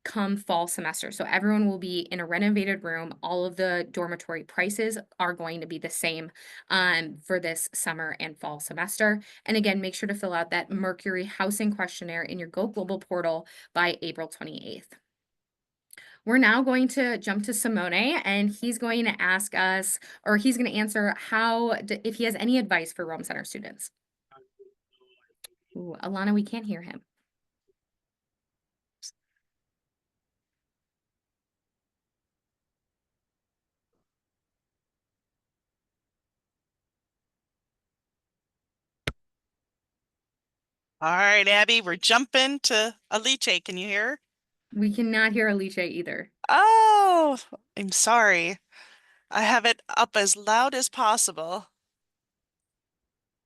come fall semester. So everyone will be in a renovated room. All of the dormitory prices are going to be the same for this summer and fall semester. And again, make sure to fill out that Mercury housing questionnaire in your Go Global portal by April 28th. We're now going to jump to Simone, and he's going to ask us, or he's going to answer if he has any advice for Rome Center students. Ooh, Alana, we can't hear him. All right, Abby, we're jumping to Alice. Can you hear? We cannot hear Alicia either. Oh, I'm sorry. I have it up as loud as possible.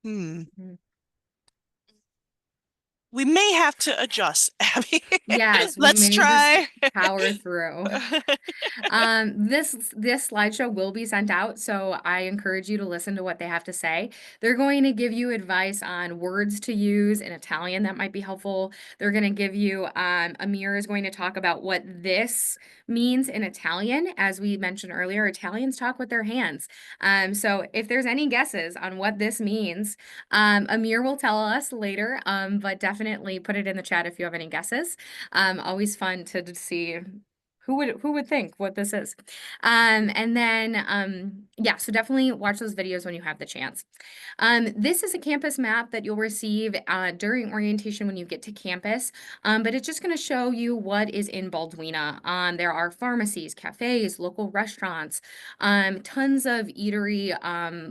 Mhm. We may have to adjust, Abby. Yes, we Let's may try. just power through. This slideshow will be sent out, so I encourage you to listen to what they have to say. They're going to give you advice on words to use in Italian that might be helpful. They're going to give you, Amir is going to talk about what this means in Italian. As we mentioned earlier, Italians talk with their hands. So if there's any guesses on what this means, Amir will tell us later, but definitely put it in the chat if you have any guesses. Always fun to see who would think what this is. And then yeah, so definitely watch those videos when you have the chance. This is a campus map that you'll receive during orientation when you get to campus, but it's just going to show you what is in Balduina. There are pharmacies, cafes, local restaurants, tons of eatery,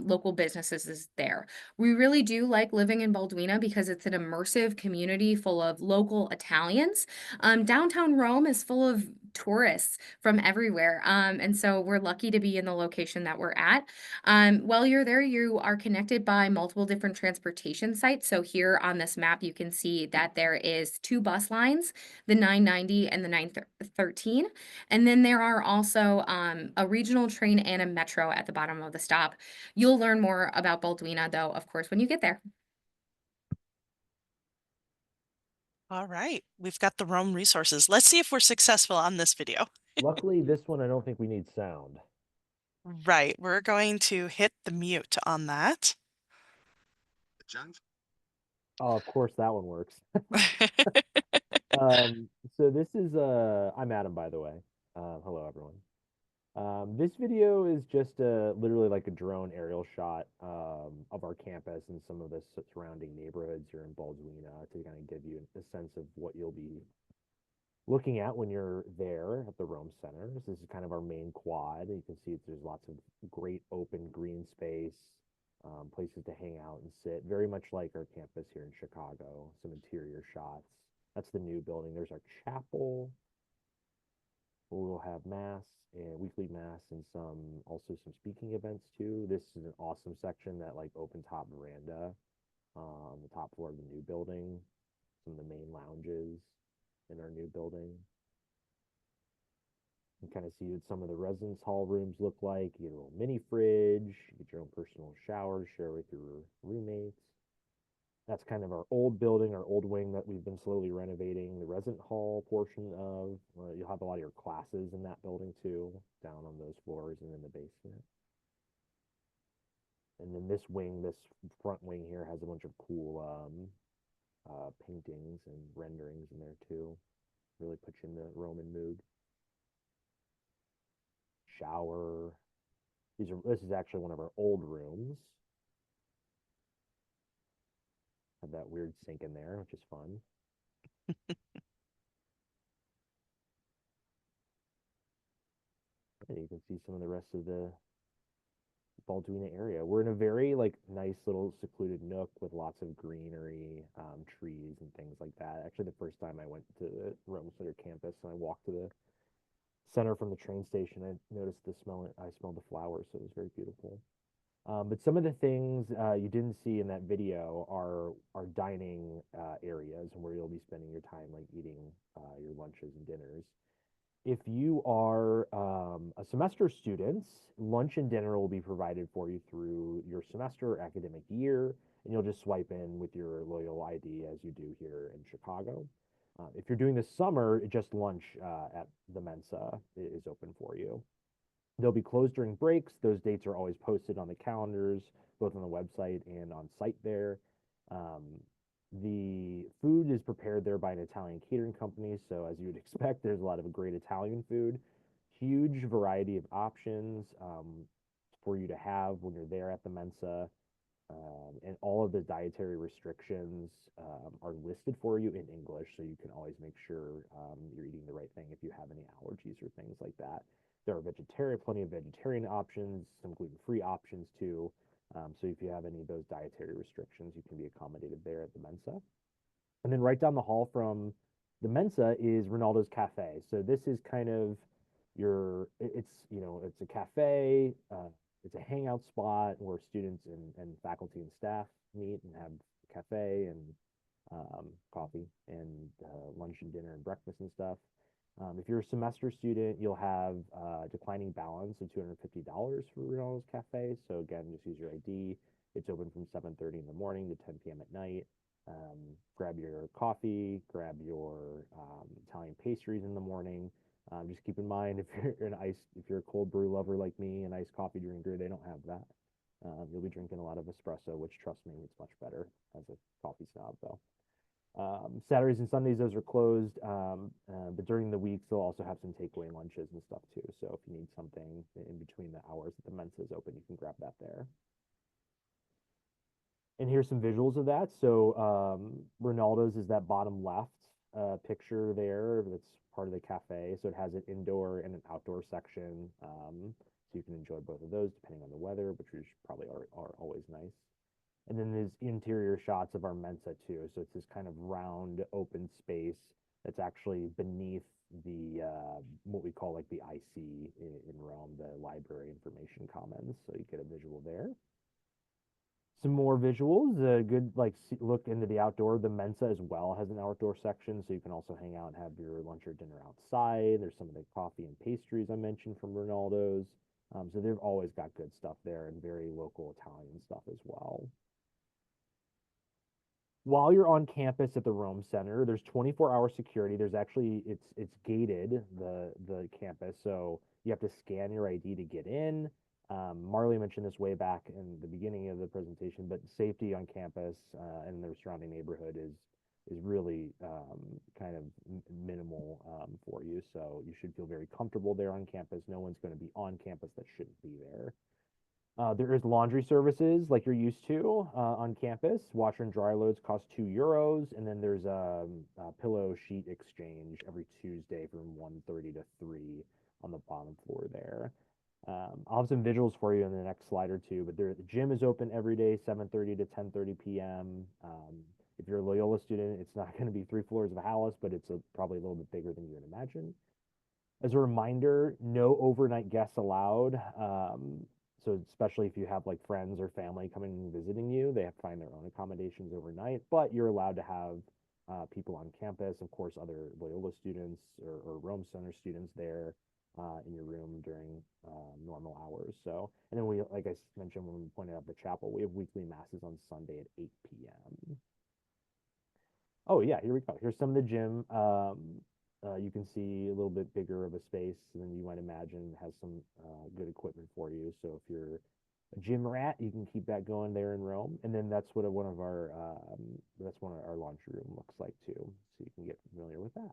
local businesses is there. We really do like living in Balduina because it's an immersive community full of local Italians. Downtown Rome is full of tourists from everywhere. And so we're lucky to be in the location that we're at. While you're there, you are connected by multiple different transportation sites. So here on this map, you can see that there is 2 bus lines, the 990 and the 913. And then there are also a regional train and a metro at the bottom of the stop. You'll learn more about Balduina, though, of course, when you get there. All right, we've got the Rome resources. Let's see if we're successful on this video. Luckily, this one, I don't think we need sound. Right, we're going to hit the mute on that. Oh, of course, that one works. So this is, I'm Adam, by the way. Hello, everyone. This video is just literally like a drone aerial shot of our campus and some of the surrounding neighborhoods here in Balduina to kind of give you a sense of what you'll be looking at when you're there at the Rome Center. This is kind of our main quad. You can see there's lots of great open green space, places to hang out and sit, very much like our campus here in Chicago. Some interior shots. That's the new building. There's our chapel. We'll have mass and weekly mass and also some speaking events too. This is an awesome section, that like open top veranda on the top floor of the new building. Some of the main lounges in our new building. You can kind of see what some of the residence hall rooms look like. You get a little mini fridge, you get your own personal shower to share with your roommates. That's kind of our old building, our old wing that we've been slowly renovating. The resident hall portion of, you'll have a lot of your classes in that building too, down on those floors and in the basement. And then this wing, this front wing here, has a bunch of cool paintings and renderings in there too. Really put you in the Roman mood. Shower. This is actually one of our old rooms. Have that weird sink in there, which is fun. And you can see some of the rest of the Balduina area. We're in a very like nice little secluded nook with lots of greenery, trees and things like that. Actually, the first time I went to the Rome Center campus and I walked to the center from the train station, I noticed I smelled the flowers, so it was very beautiful. But some of the things you didn't see in that video are dining areas and where you'll be spending your time, like eating your lunches and dinners. If you are a semester student, lunch and dinner will be provided for you through your semester or academic year, and you'll just swipe in with your loyal ID as you do here in Chicago. If you're doing the summer, just lunch at the Mensa is open for you. They'll be closed during breaks. Those dates are always posted on the calendars, both on the website and on site there. Um, the food is prepared there by an Italian catering company. So as you would expect, there's a lot of great Italian food, huge variety of options for you to have when you're there at the Mensa. And all of the dietary restrictions are listed for you in English, so you can always make sure you're eating the right thing if you have any allergies or things like that. There are plenty of vegetarian options, some gluten-free options too. So if you have any of those dietary restrictions, you can be accommodated there at the Mensa. And then right down the hall from the Mensa is Ronaldo's Cafe. So this is kind of it's a cafe. It's a hangout spot where students and faculty and staff meet and have cafe and coffee and lunch and dinner and breakfast and stuff. If you're a semester student, you'll have a declining balance of $250 for Ronaldo's Cafe. So again, just use your ID. It's open from 7:30 in the morning to 10 p.m. at night. Grab your coffee, grab your Italian pastries in the morning. Just keep in mind if you're a cold brew lover like me, an iced coffee drinker, they don't have that. You'll be drinking a lot of espresso, which trust me, it's much better as a coffee snob though. Saturdays and Sundays, those are closed, but during the weeks, they'll also have some takeaway lunches and stuff too. So if you need something in between the hours that the Mensa is open, you can grab that there. And here's some visuals of that. So Ronaldo's is that bottom left picture there. That's part of the cafe. So it has an indoor and an outdoor section. So you can enjoy both of those depending on the weather, which probably are always nice. And then there's interior shots of our Mensa too. So it's this kind of round open space that's actually beneath the what we call like the IC in Rome, the Library Information Commons. So you get a visual there. Some more visuals, a good look into the outdoor. The Mensa as well has an outdoor section, so you can also hang out and have your lunch or dinner outside. There's some of the coffee and pastries I mentioned from Ronaldo's. So they've always got good stuff there and very local Italian stuff as well. While you're on campus at the Rome Center, there's 24-hour security. There's actually it's gated, the campus, so you have to scan your ID to get in. Marley mentioned this way back in the beginning of the presentation, but safety on campus and the surrounding neighborhood is really kind of minimal for you. So you should feel very comfortable there on campus. No one's going to be on campus that shouldn't be there. There is laundry services like you're used to on campus. Washer and dry loads cost €2, and then there's a pillow sheet exchange every Tuesday from 1:30 to 3 on the bottom floor there. I'll have some visuals for you in the next slide or two, but the gym is open every day, 7:30 to 10:30 p.m. If you're a Loyola student, it's not going to be 3 floors of a house, but it's probably a little bit bigger than you would imagine. As a reminder, no overnight guests allowed. So especially if you have like friends or family coming and visiting you, they have to find their own accommodations overnight, but you're allowed to have people on campus, of course, other Loyola students or Rome Center students there in your room during normal hours. So, and then like I mentioned when we pointed out the chapel, we have weekly masses on Sunday at 8 p.m. Oh yeah, here we go. Here's some of the gym. You can see a little bit bigger of a space than you might imagine. It has some good equipment for you. So if you're a gym rat, you can keep that going there in Rome. And then that's what one of our laundry room looks like too. So you can get familiar with that.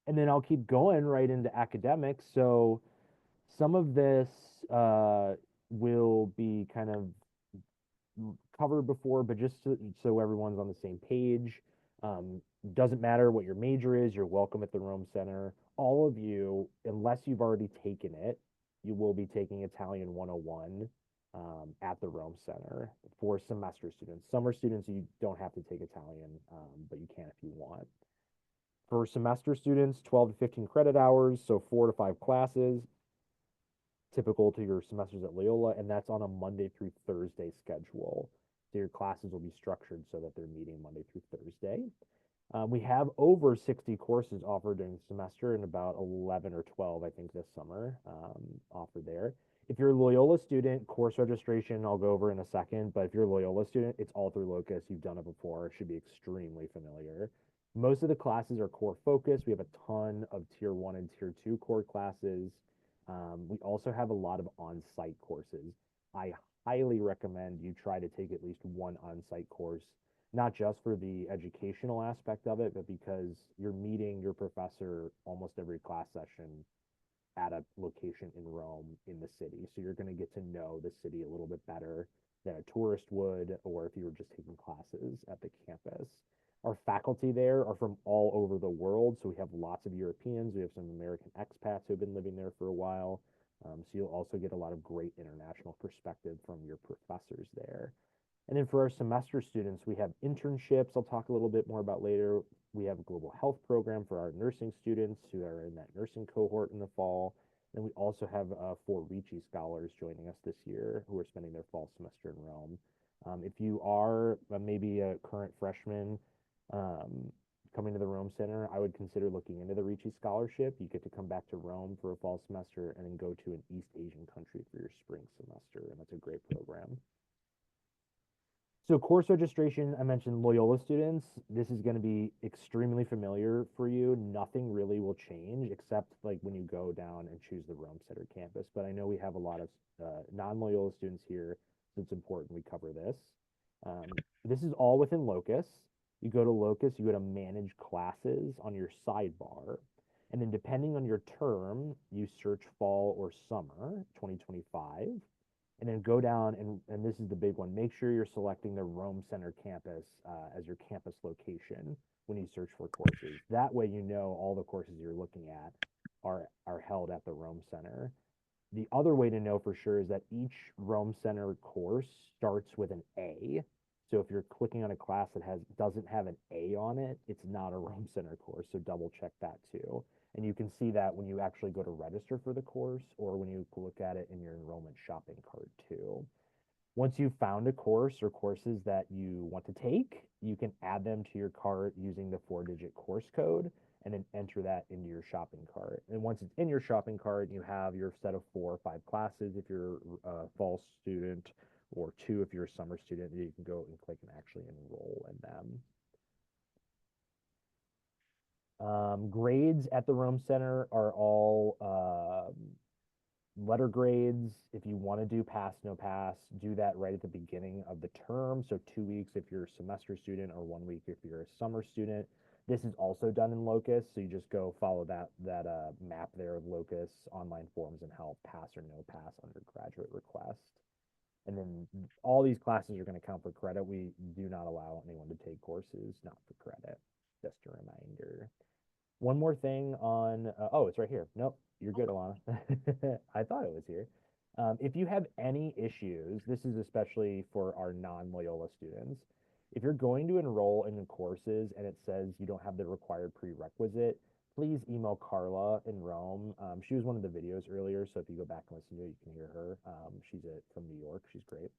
And then I'll keep going right into academics. So some of this will be kind of covered before, but just so everyone's on the same page. Doesn't matter what your major is, you're welcome at the Rome Center. All of you, unless you've already taken it, you will be taking Italian 101 at the Rome Center for semester students. Summer students, you don't have to take Italian, but you can if you want. For semester students, 12 to 15 credit hours, so 4 to 5 classes, typical to your semesters at Loyola, and that's on a Monday through Thursday schedule. So your classes will be structured so that they're meeting Monday through Thursday. We have over 60 courses offered during the semester and about 11 or 12, I think, this summer offered there. If you're a Loyola student, course registration, I'll go over in a second, but if you're a Loyola student, it's all through Locus. You've done it before. It should be extremely familiar. Most of the classes are core focused. We have a ton of tier 1 and tier 2 core classes. We also have a lot of on-site courses. I highly recommend you try to take at least one on-site course, not just for the educational aspect of it, but because you're meeting your professor almost every class session at a location in Rome in the city. So you're going to get to know the city a little bit better than a tourist would, or if you were just taking classes at the campus. Our faculty there are from all over the world. So we have lots of Europeans. We have some American expats who have been living there for a while. So you'll also get a lot of great international perspective from your professors there. And then for our semester students, we have internships I'll talk a little bit more about later. We have a global health program for our nursing students who are in that nursing cohort in the fall. And we also have 4 Ricci scholars joining us this year who are spending their fall semester in Rome. If you are maybe a current freshman coming to the Rome Center, I would consider looking into the Ricci scholarship. You get to come back to Rome for a fall semester and then go to an East Asian country for your spring semester, and that's a great program. So course registration, I mentioned Loyola students. This is going to be extremely familiar for you. Nothing really will change except like when you go down and choose the Rome Center campus. But I know we have a lot of non-Loyola students here, so it's important we cover this. This is all within Locus. You go to Locus, you go to manage classes on your sidebar. And then depending on your term, you search fall or summer 2025. And then go down, and this is the big one, make sure you're selecting the Rome Center campus as your campus location when you search for courses. That way you know all the courses you're looking at are held at the Rome Center. The other way to know for sure is that each Rome Center course starts with an A. So if you're clicking on a class that doesn't have an A on it, it's not a Rome Center course, so double check that too. And you can see that when you actually go to register for the course or when you look at it in your enrollment shopping cart too. Once you've found a course or courses that you want to take, you can add them to your cart using the 4-digit course code and then enter that into your shopping cart. And once it's in your shopping cart, you have your set of 4 or 5 classes if you're a fall student, or 2 if you're a summer student, you can go and click and actually enroll in them. Grades at the Rome Center are all letter grades. If you want to do pass, no pass, do that right at the beginning of the term. So 2 weeks if you're a semester student, or 1 week if you're a summer student. This is also done in Locus, so you just go follow that map there of Locus, online forms, and help, pass or no pass undergraduate request. And then all these classes are going to count for credit. We do not allow anyone to take courses not for credit. Just a reminder. One more thing on, oh, it's right here. Nope, you're good, Alana. I thought it was here. If you have any issues, this is especially for our non-Loyola students. If you're going to enroll in courses and it says you don't have the required prerequisite, please email Carla in Rome. She was one of the videos earlier, so if you go back and listen to it, you can hear her. She's from New York. She's great.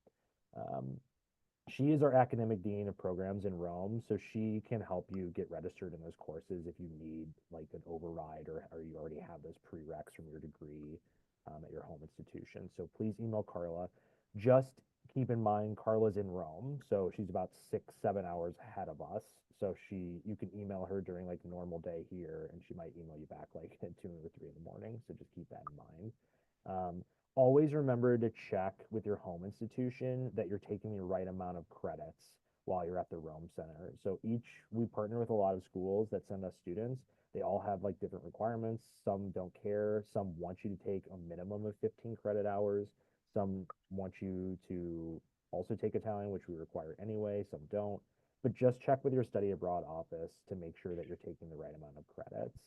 She is our academic dean of programs in Rome, so she can help you get registered in those courses if you need like an override or you already have those prereqs from your degree at your home institution. So please email Carla. Just keep in mind Carla's in Rome, so she's about 6-7 hours ahead of us. So you can email her during like normal day here, and she might email you back like at 2 or 3 in the morning. So just keep that in mind. Always remember to check with your home institution that you're taking the right amount of credits while you're at the Rome Center. So we partner with a lot of schools that send us students. They all have like different requirements. Some don't care. Some want you to take a minimum of 15 credit hours. Some want you to also take Italian, which we require anyway. Some don't. But just check with your study abroad office to make sure that you're taking the right amount of credits.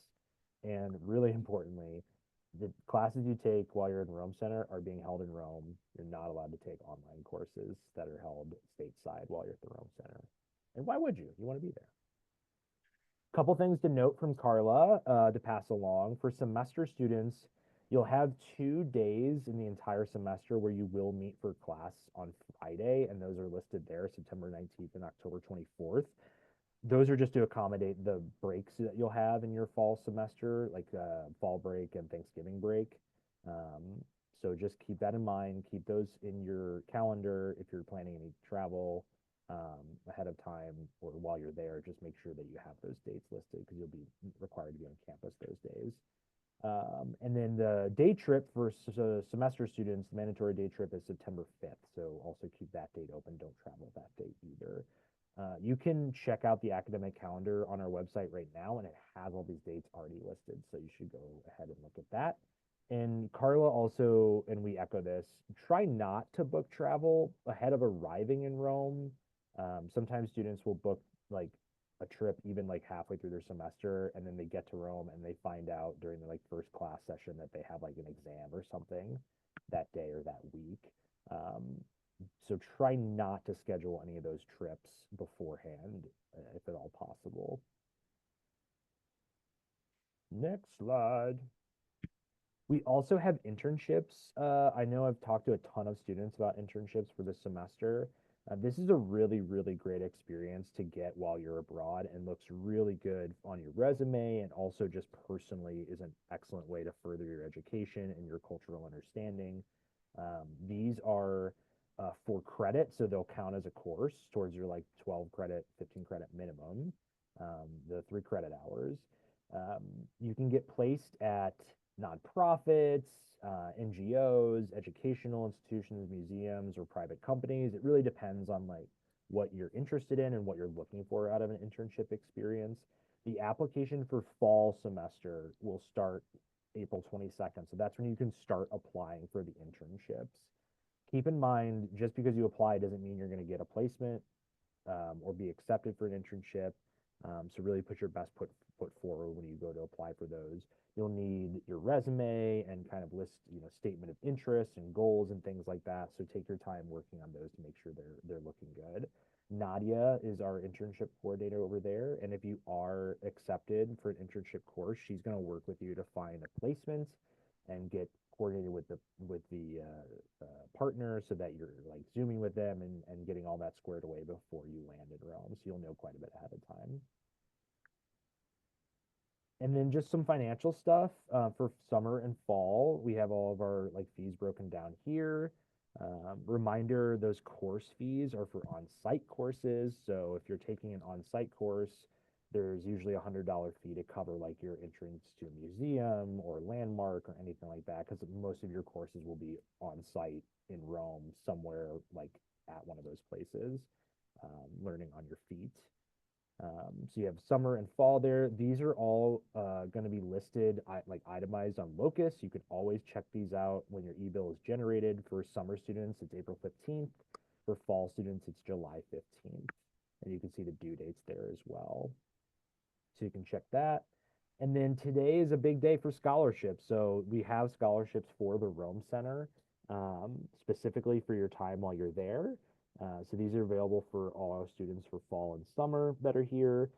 And really importantly, the classes you take while you're in Rome Center are being held in Rome. You're not allowed to take online courses that are held stateside while you're at the Rome Center. And why would you? You want to be there. Couple things to note from Carla to pass along. For semester students, you'll have 2 days in the entire semester where you will meet for class on Friday, and those are listed there, September 19th and October 24th. Those are just to accommodate the breaks that you'll have in your fall semester, like fall break and Thanksgiving break. So just keep that in mind. Keep those in your calendar if you're planning any travel. ahead of time or while you're there, just make sure that you have those dates listed because you'll be required to be on campus those days. And then the day trip for semester students, the mandatory day trip is September 5th. So also keep that date open. Don't travel that date either. You can check out the academic calendar on our website right now, and it has all these dates already listed. So you should go ahead and look at that. And Carla also, and we echo this, try not to book travel ahead of arriving in Rome. Sometimes students will book like a trip even like halfway through their semester, and then they get to Rome and they find out during the like first class session that they have like an exam or something that day or that week. So try not to schedule any of those trips beforehand, if at all possible. Next slide. We also have internships. I know I've talked to a ton of students about internships for this semester. This is a really, really great experience to get while you're abroad and looks really good on your resume, and also just personally is an excellent way to further your education and your cultural understanding. These are for credit, so they'll count as a course towards your like 12 credit, 15 credit minimum, the 3 credit hours. You can get placed at nonprofits, NGOs, educational institutions, museums, or private companies. It really depends on like what you're interested in and what you're looking for out of an internship experience. The application for fall semester will start April 22nd. So that's when you can start applying for the internships. Keep in mind, just because you apply doesn't mean you're going to get a placement or be accepted for an internship. So really put your best foot forward when you go to apply for those. You'll need your resume and kind of list, statement of interest and goals and things like that. So take your time working on those to make sure they're looking good. Nadia is our internship coordinator over there, and if you are accepted for an internship course, she's going to work with you to find a placement and get coordinated with the partner so that you're like zooming with them and getting all that squared away before you land in Rome. So you'll know quite a bit ahead of time. And then just some financial stuff for summer and fall. We have all of our like fees broken down here. Reminder, those course fees are for on-site courses. So if you're taking an on-site course, there's usually $100 fee to cover like your entrance to a museum or landmark or anything like that, because most of your courses will be on-site in Rome somewhere like at one of those places, learning on your feet. So you have summer and fall there. These are all going to be listed like itemized on Locus. You can always check these out when your e-bill is generated. For summer students, it's April 15th. For fall students, it's July 15th. And you can see the due dates there as well. So you can check that. And then today is a big day for scholarships. So we have scholarships for the Rome Center, specifically for your time while you're there. So these are available for all our students for fall and summer that are here.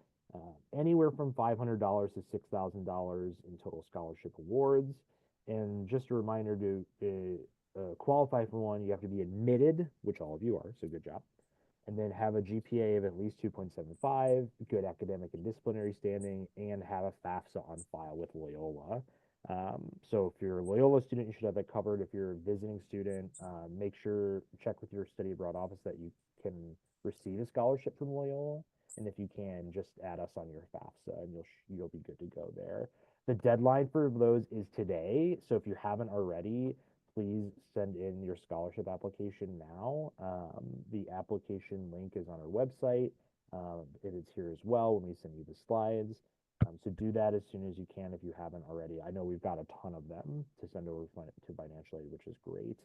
Anywhere from $500 to $6,000 in total scholarship awards. And just a reminder, to qualify for one, you have to be admitted, which all of you are, so good job. And then have a GPA of at least 2.75, good academic and disciplinary standing, and have a FAFSA on file with Loyola. So if you're a Loyola student, you should have that covered. If you're a visiting student, check with your study abroad office that you can receive a scholarship from Loyola. And if you can, just add us on your FAFSA and you'll be good to go there. The deadline for those is today. So if you haven't already, please send in your scholarship application now. The application link is on our website. It is here as well when we send you the slides. So do that as soon as you can if you haven't already. I know we've got a ton of them to send over to financial aid, which is great.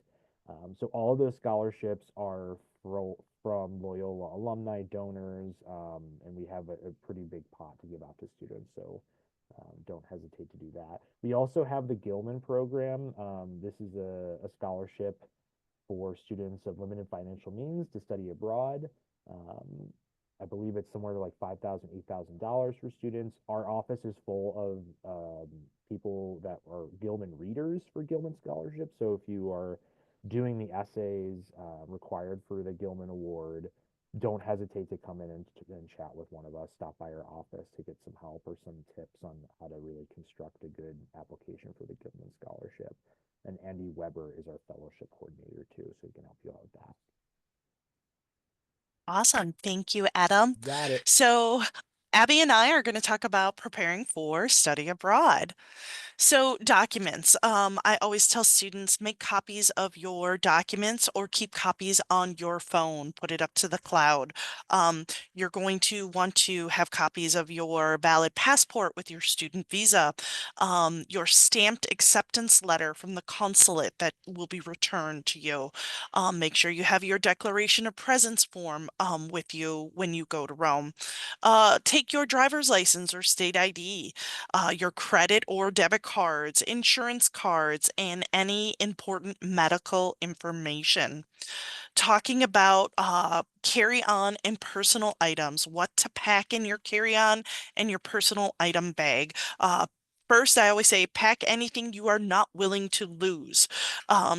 So all of those scholarships are from Loyola alumni, donors, and we have a pretty big pot to give out to students. So don't hesitate to do that. We also have the Gilman program. This is a scholarship for students of limited financial means to study abroad. I believe it's somewhere to like $5,000, $8,000 for students. Our office is full of people that are Gilman readers for Gilman scholarships. So if you are doing the essays required for the Gilman Award, don't hesitate to come in and chat with one of us. Stop by our office to get some help or some tips on how to really construct a good application for the Gilman Scholarship. And Andy Weber is our fellowship coordinator too, so he can help you out with that. Awesome. Thank you, Adam. Got it. So, Abby and I are going to talk about preparing for study abroad. So documents, I always tell students make copies of your documents or keep copies on your phone, put it up to the cloud. You're going to want to have copies of your valid passport with your student visa, your stamped acceptance letter from the consulate that will be returned to you. Make sure you have your declaration of presence form with you when you go to Rome. Take your driver's license or state ID, your credit or debit cards, insurance cards, and any important medical information. Talking about carry-on and personal items, what to pack in your carry-on and your personal item bag. First, I always say pack anything you are not willing to lose.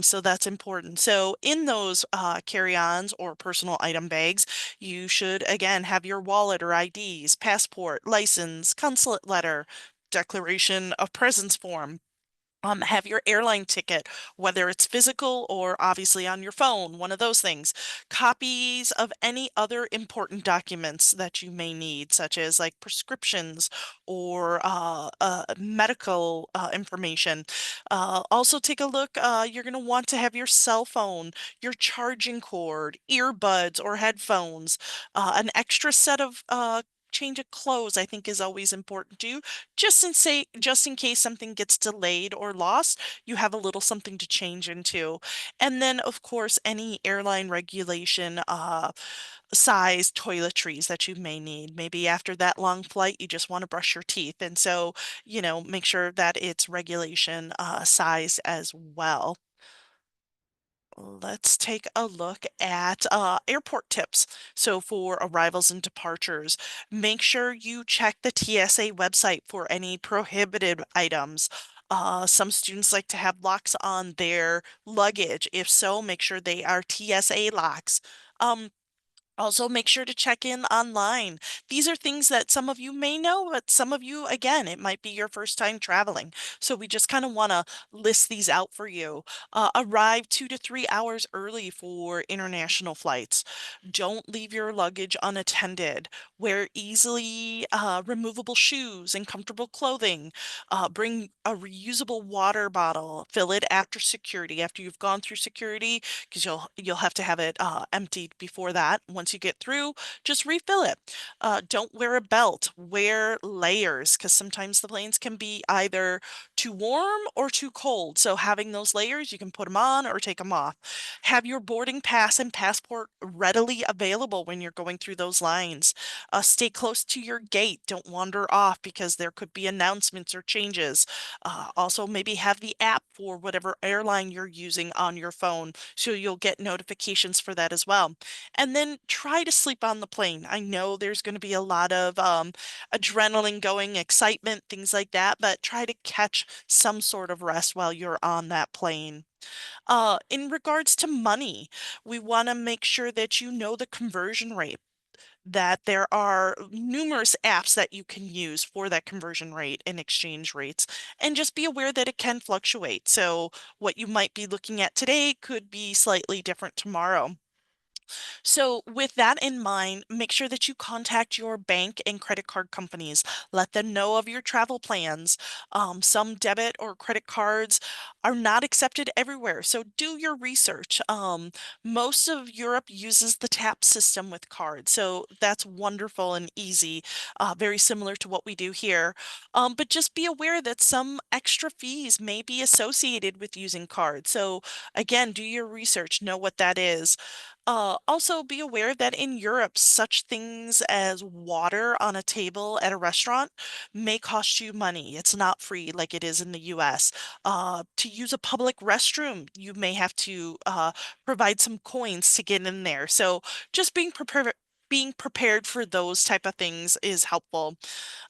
So that's important. So in those carry-ons or personal item bags, you should again have your wallet or IDs, passport, license, consulate letter, declaration of presence form. Have your airline ticket, whether it's physical or obviously on your phone, one of those things. Copies of any other important documents that you may need, such as like prescriptions or medical information. Also, take a look. You're going to want to have your cell phone, your charging cord, earbuds or headphones, an extra set of change of clothes, I think is always important too just in case something gets delayed or lost, you have a little something to change into. And then, of course, any airline regulation size toiletries that you may need. Maybe after that long flight, you just want to brush your teeth. And so, make sure that it's regulation size as well. Let's take a look at airport tips. So for arrivals and departures, make sure you check the TSA website for any prohibited items. Some students like to have locks on their luggage. If so, make sure they are TSA locks. Um, Also, make sure to check in online. These are things that some of you may know, but some of you, again, it might be your first time traveling. So we just kind of want to list these out for you. Arrive 2 to 3 hours early for international flights. Don't leave your luggage unattended. Wear easily removable shoes and comfortable clothing. Bring a reusable water bottle. Fill it after security, after you've gone through security, because you'll have to have it emptied before that. Once you get through, just refill it. Don't wear a belt. Wear layers because sometimes the planes can be either too warm or too cold. So having those layers, you can put them on or take them off. Have your boarding pass and passport readily available when you're going through those lines. Stay close to your gate. Don't wander off because there could be announcements or changes. Also, maybe have the app for whatever airline you're using on your phone so you'll get notifications for that as well. And then try to sleep on the plane. I know there's going to be a lot of adrenaline going, excitement, things like that, but try to catch some sort of rest while you're on that plane. In regards to money, we want to make sure that you know the conversion rate, that there are numerous apps that you can use for that conversion rate and exchange rates, and just be aware that it can fluctuate. So what you might be looking at today could be slightly different tomorrow. So, with that in mind, make sure that you contact your bank and credit card companies. Let them know of your travel plans. Some debit or credit cards are not accepted everywhere, so do your research. Most of Europe uses the tap system with cards, so that's wonderful and easy, very similar to what we do here. But just be aware that some extra fees may be associated with using cards. So, again, do your research, know what that is. Also, be aware that in Europe, such things as water on a table at a restaurant may cost you money. It's not free like it is in the US. To use a public restroom, you may have to provide some coins to get in there. So just being prepared for those type of things is helpful.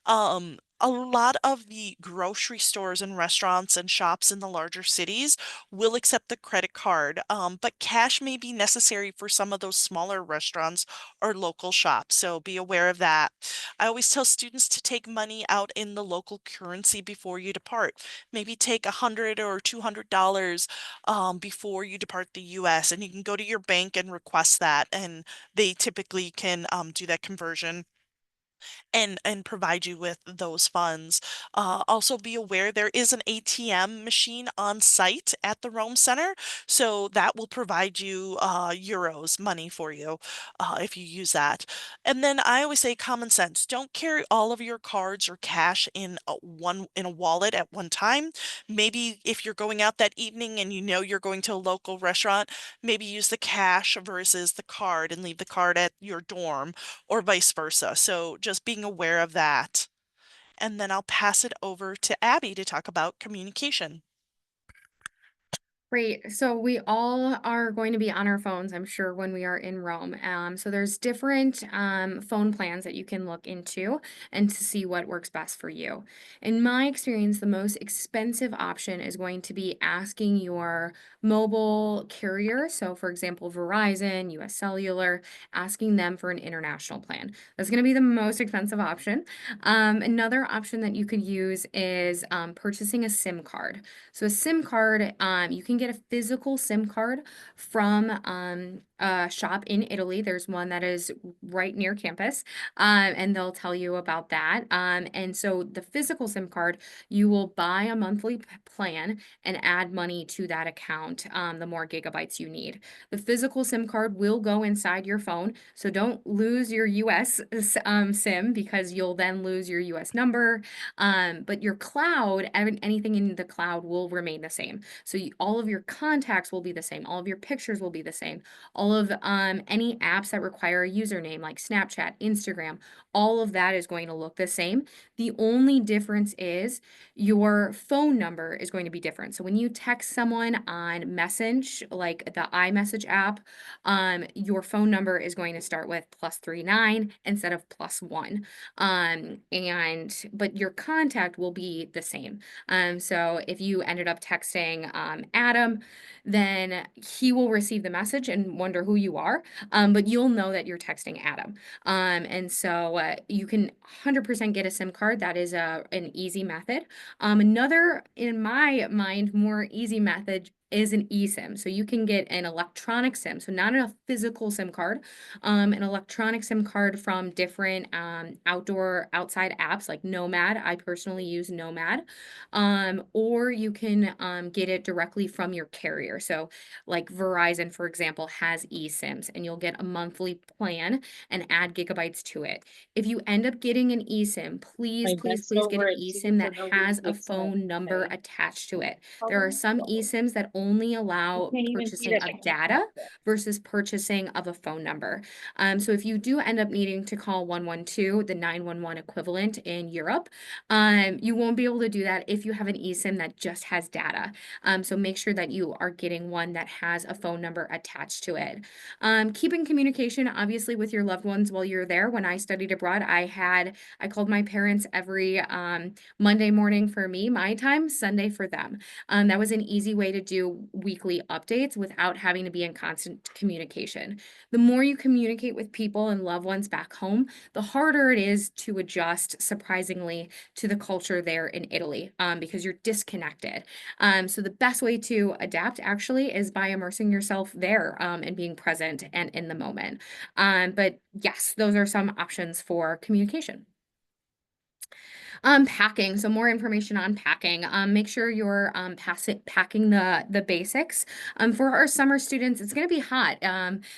Um, a lot of the grocery stores and restaurants and shops in the larger cities will accept the credit card, but cash may be necessary for some of those smaller restaurants or local shops. So be aware of that. I always tell students to take money out in the local currency before you depart. Maybe take $100 or $200 before you depart the US, and you can go to your bank and request that, and they typically can do that conversion and provide you with those funds. Also be aware there is an ATM machine on site at the Rome Center, so that will provide you euros money for you if you use that. And then I always say common sense. Don't carry all of your cards or cash in a wallet at one time. Maybe if you're going out that evening and you know you're going to a local restaurant, maybe use the cash versus the card and leave the card at your dorm or vice versa. So just being aware of that. And then I'll pass it over to Abby to talk about communication. Great. So we all are going to be on our phones, I'm sure, when we are in Rome. So there's different phone plans that you can look into and to see what works best for you. In my experience, the most expensive option is going to be asking your mobile carrier. So for example, Verizon, US Cellular, asking them for an international plan. That's going to be the most expensive option. Another option that you could use is purchasing a SIM card. So a SIM card, you can get a physical SIM card from a shop in Italy. There's one that is right near campus, and they'll tell you about that. And so the physical SIM card, you will buy a monthly plan and add money to that account, the more gigabytes you need. The physical SIM card will go inside your phone, so don't lose your US SIM because you'll then lose your US number. But your cloud, anything in the cloud will remain the same. So all of your contacts will be the same. All of your pictures will be the same. All of any apps that require a username like Snapchat, Instagram, all of that is going to look the same. The only difference is your phone number is going to be different. So when you text someone on Message, like the iMessage app, your phone number is going to start with +39 instead of +1. But your contact will be the same. So if you ended up texting Adam, then he will receive the message and wonder who you are, but you'll know that you're texting Adam. And so you can 100% get a SIM card. That is an easy method. Another, in my mind, more easy method is an eSIM. So you can get an electronic SIM, so not a physical SIM card, an electronic SIM card from different outside apps like Nomad. I personally use Nomad. Or you can get it directly from your carrier. So like Verizon, for example, has eSIMs, and you'll get a monthly plan and add gigabytes to it. If you end up getting an eSIM, please get an eSIM that has a phone number attached to it. There are some eSIMs that only allow purchasing of data versus purchasing of a phone number. So if you do end up needing to call 112, the 911 equivalent in Europe, you won't be able to do that if you have an eSIM that just has data. So make sure that you are getting one that has a phone number attached to it. Keeping communication, obviously, with your loved ones while you're there. When I studied abroad, I called my parents every Monday morning for me, my time, Sunday for them. That was an easy way to do weekly updates without having to be in constant communication. The more you communicate with people and loved ones back home, the harder it is to adjust, surprisingly, to the culture there in Italy, because you're disconnected. So the best way to adapt actually is by immersing yourself there, and being present and in the moment. But yes, those are some options for communication. Packing, so more information on packing. Make sure you're packing the basics. For our summer students, it's going to be hot,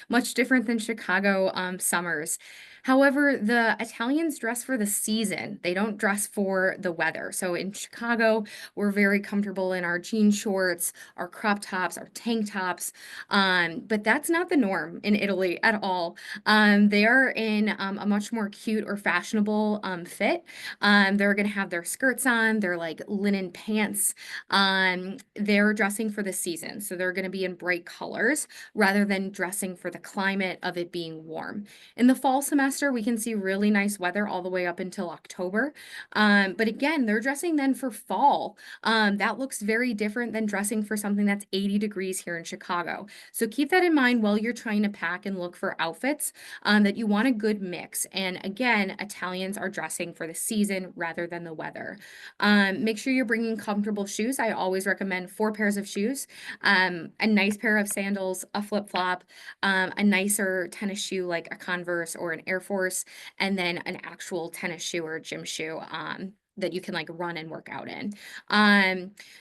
much different than Chicago summers. However, the Italians dress for the season. They don't dress for the weather. So in Chicago, we're very comfortable in our jean shorts, our crop tops, our tank tops. But that's not the norm in Italy at all. They are in a much more cute or fashionable fit. They're going to have their skirts on, their like linen pants. They're dressing for the season. So they're going to be in bright colors rather than dressing for the climate of it being warm. In the fall semester, semester, we can see really nice weather all the way up until October. But again, they're dressing then for fall. That looks very different than dressing for something that's 80 degrees here in Chicago. So keep that in mind while you're trying to pack and look for outfits, that you want a good mix. And again, Italians are dressing for the season rather than the weather. Make sure you're bringing comfortable shoes. I always recommend 4 pairs of shoes, a nice pair of sandals, a flip-flop, a nicer tennis shoe like a Converse or an Air Force, and then an actual tennis shoe or gym shoe that you can like run and work out in.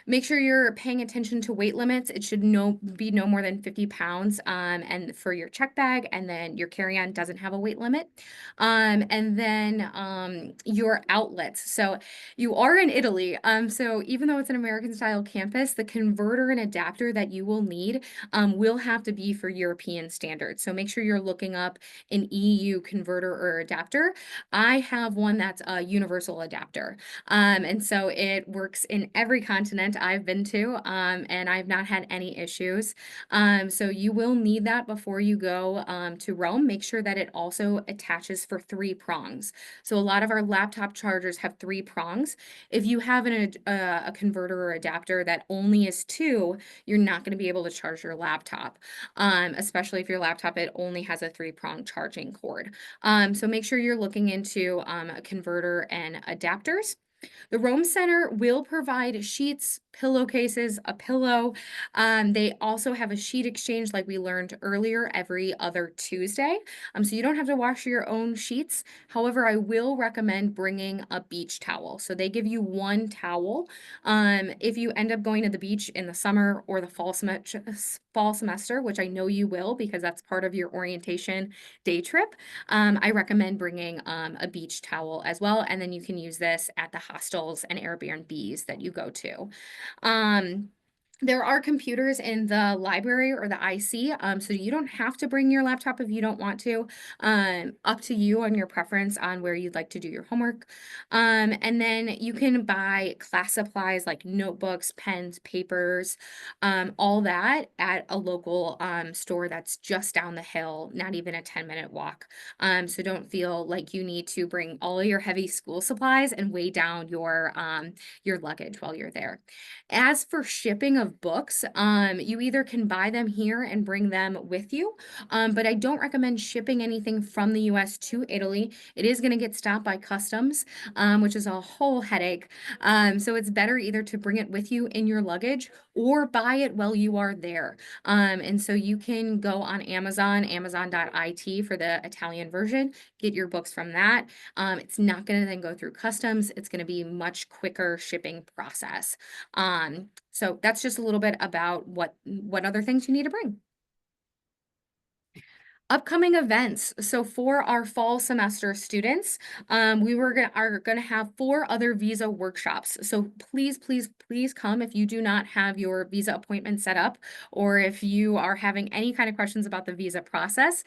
Make sure you're paying attention to weight limits. It should be no more than 50 pounds. And for your check bag, and then your carry-on doesn't have a weight limit. And then your outlets. So you are in Italy. So even though it's an American style campus, the converter and adapter that you will need will have to be for European standards. So make sure you're looking up an EU converter or adapter. I have one that's a universal adapter. And so it works in every continent I've been to, and I've not had any issues. So you will need that before you go to Rome. Make sure that it also attaches for 3 prongs. So a lot of our laptop chargers have 3 prongs. If you have a converter or adapter that only is 2, you're not going to be able to charge your laptop, especially if your laptop, it only has a 3-prong charging cord. So make sure you're looking into a converter and adapters. The Rome Center will provide sheets, pillowcases, a pillow. They also have a sheet exchange like we learned earlier every other Tuesday. So you don't have to wash your own sheets. However, I will recommend bringing a beach towel. So they give you 1 towel. If you end up going to the beach in the summer or the fall semester, which I know you will because that's part of your orientation day trip, I recommend bringing a beach towel as well. And then you can use this at the hostels and Airbnbs that you go to. There are computers in the library or the IC, so you don't have to bring your laptop if you don't want to. Up to you on your preference on where you'd like to do your homework. And then you can buy class supplies like notebooks, pens, papers, all that at a local store that's just down the hill, not even a 10-minute walk. So don't feel like you need to bring all of your heavy school supplies and weigh down your luggage while you're there. As for shipping of books, you either can buy them here and bring them with you, but I don't recommend shipping anything from the US to Italy. It is going to get stopped by customs, which is a whole headache. So it's better either to bring it with you in your luggage or buy it while you are there. And so you can go on Amazon, amazon.it for the Italian version, get your books from that. It's not going to then go through customs. It's going to be much quicker shipping process. So that's just a little bit about what other things you need to bring. Upcoming events. So for our fall semester students, we are gonna have 4 other visa workshops. So please, please, please come if you do not have your visa appointment set up, or if you are having any kind of questions about the visa process,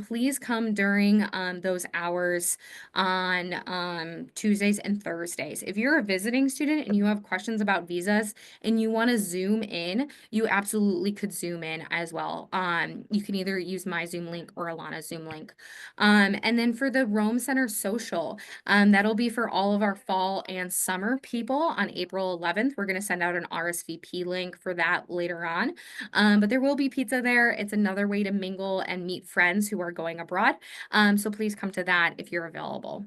please come during those hours on Tuesdays and Thursdays. If you're a visiting student and you have questions about visas and you want to Zoom in, you absolutely could Zoom in as well. You can either use my Zoom link or Alana's Zoom link. And then for the Rome Center Social, that'll be for all of our fall and summer people on April 11th. We're going to send out an RSVP link for that later on. But there will be pizza there. It's another way to mingle and meet friends who are going abroad. So please come to that if you're available.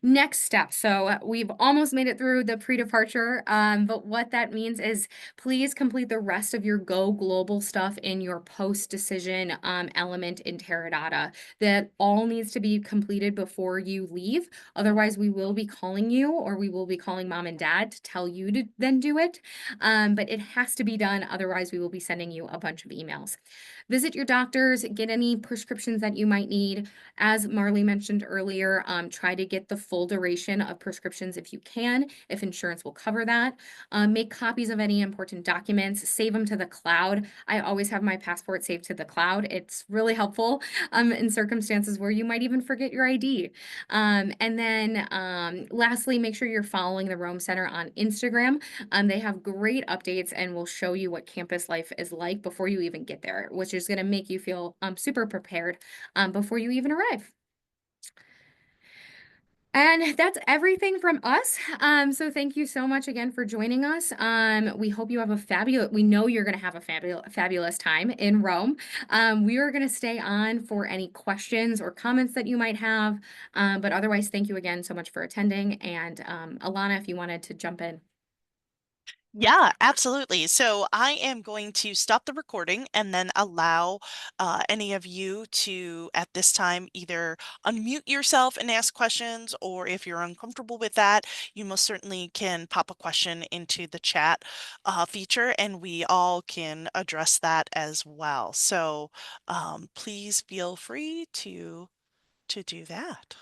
Next step. So we've almost made it through the pre-departure, but what that means is please complete the rest of your Go Global stuff in your post-decision element in Teradata. That all needs to be completed before you leave. Otherwise, we will be calling you, or we will be calling mom and dad to tell you to then do it. But it has to be done. Otherwise, we will be sending you a bunch of emails. Visit your doctors, get any prescriptions that you might need. As Marley mentioned earlier, try to get the full duration of prescriptions if you can, if insurance will cover that. Make copies of any important documents, save them to the cloud. I always have my passport saved to the cloud. It's really helpful in circumstances where you might even forget your ID. And then lastly, make sure you're following the Rome Center on Instagram. They have great updates and will show you what campus life is like before you even get there, which is going to make you feel super prepared before you even arrive. And that's everything from us. So thank you so much again for joining us. We hope you have we know you're going to have a fabulous time in Rome. We are going to stay on for any questions or comments that you might have. But otherwise, thank you again so much for attending. And Alana, if you wanted to jump in. Yeah, absolutely. So I am going to stop the recording and then allow any of you to, at this time, either unmute yourself and ask questions, or if you're uncomfortable with that, you most certainly can pop a question into the chat feature and we all can address that as well. So please feel free to do that.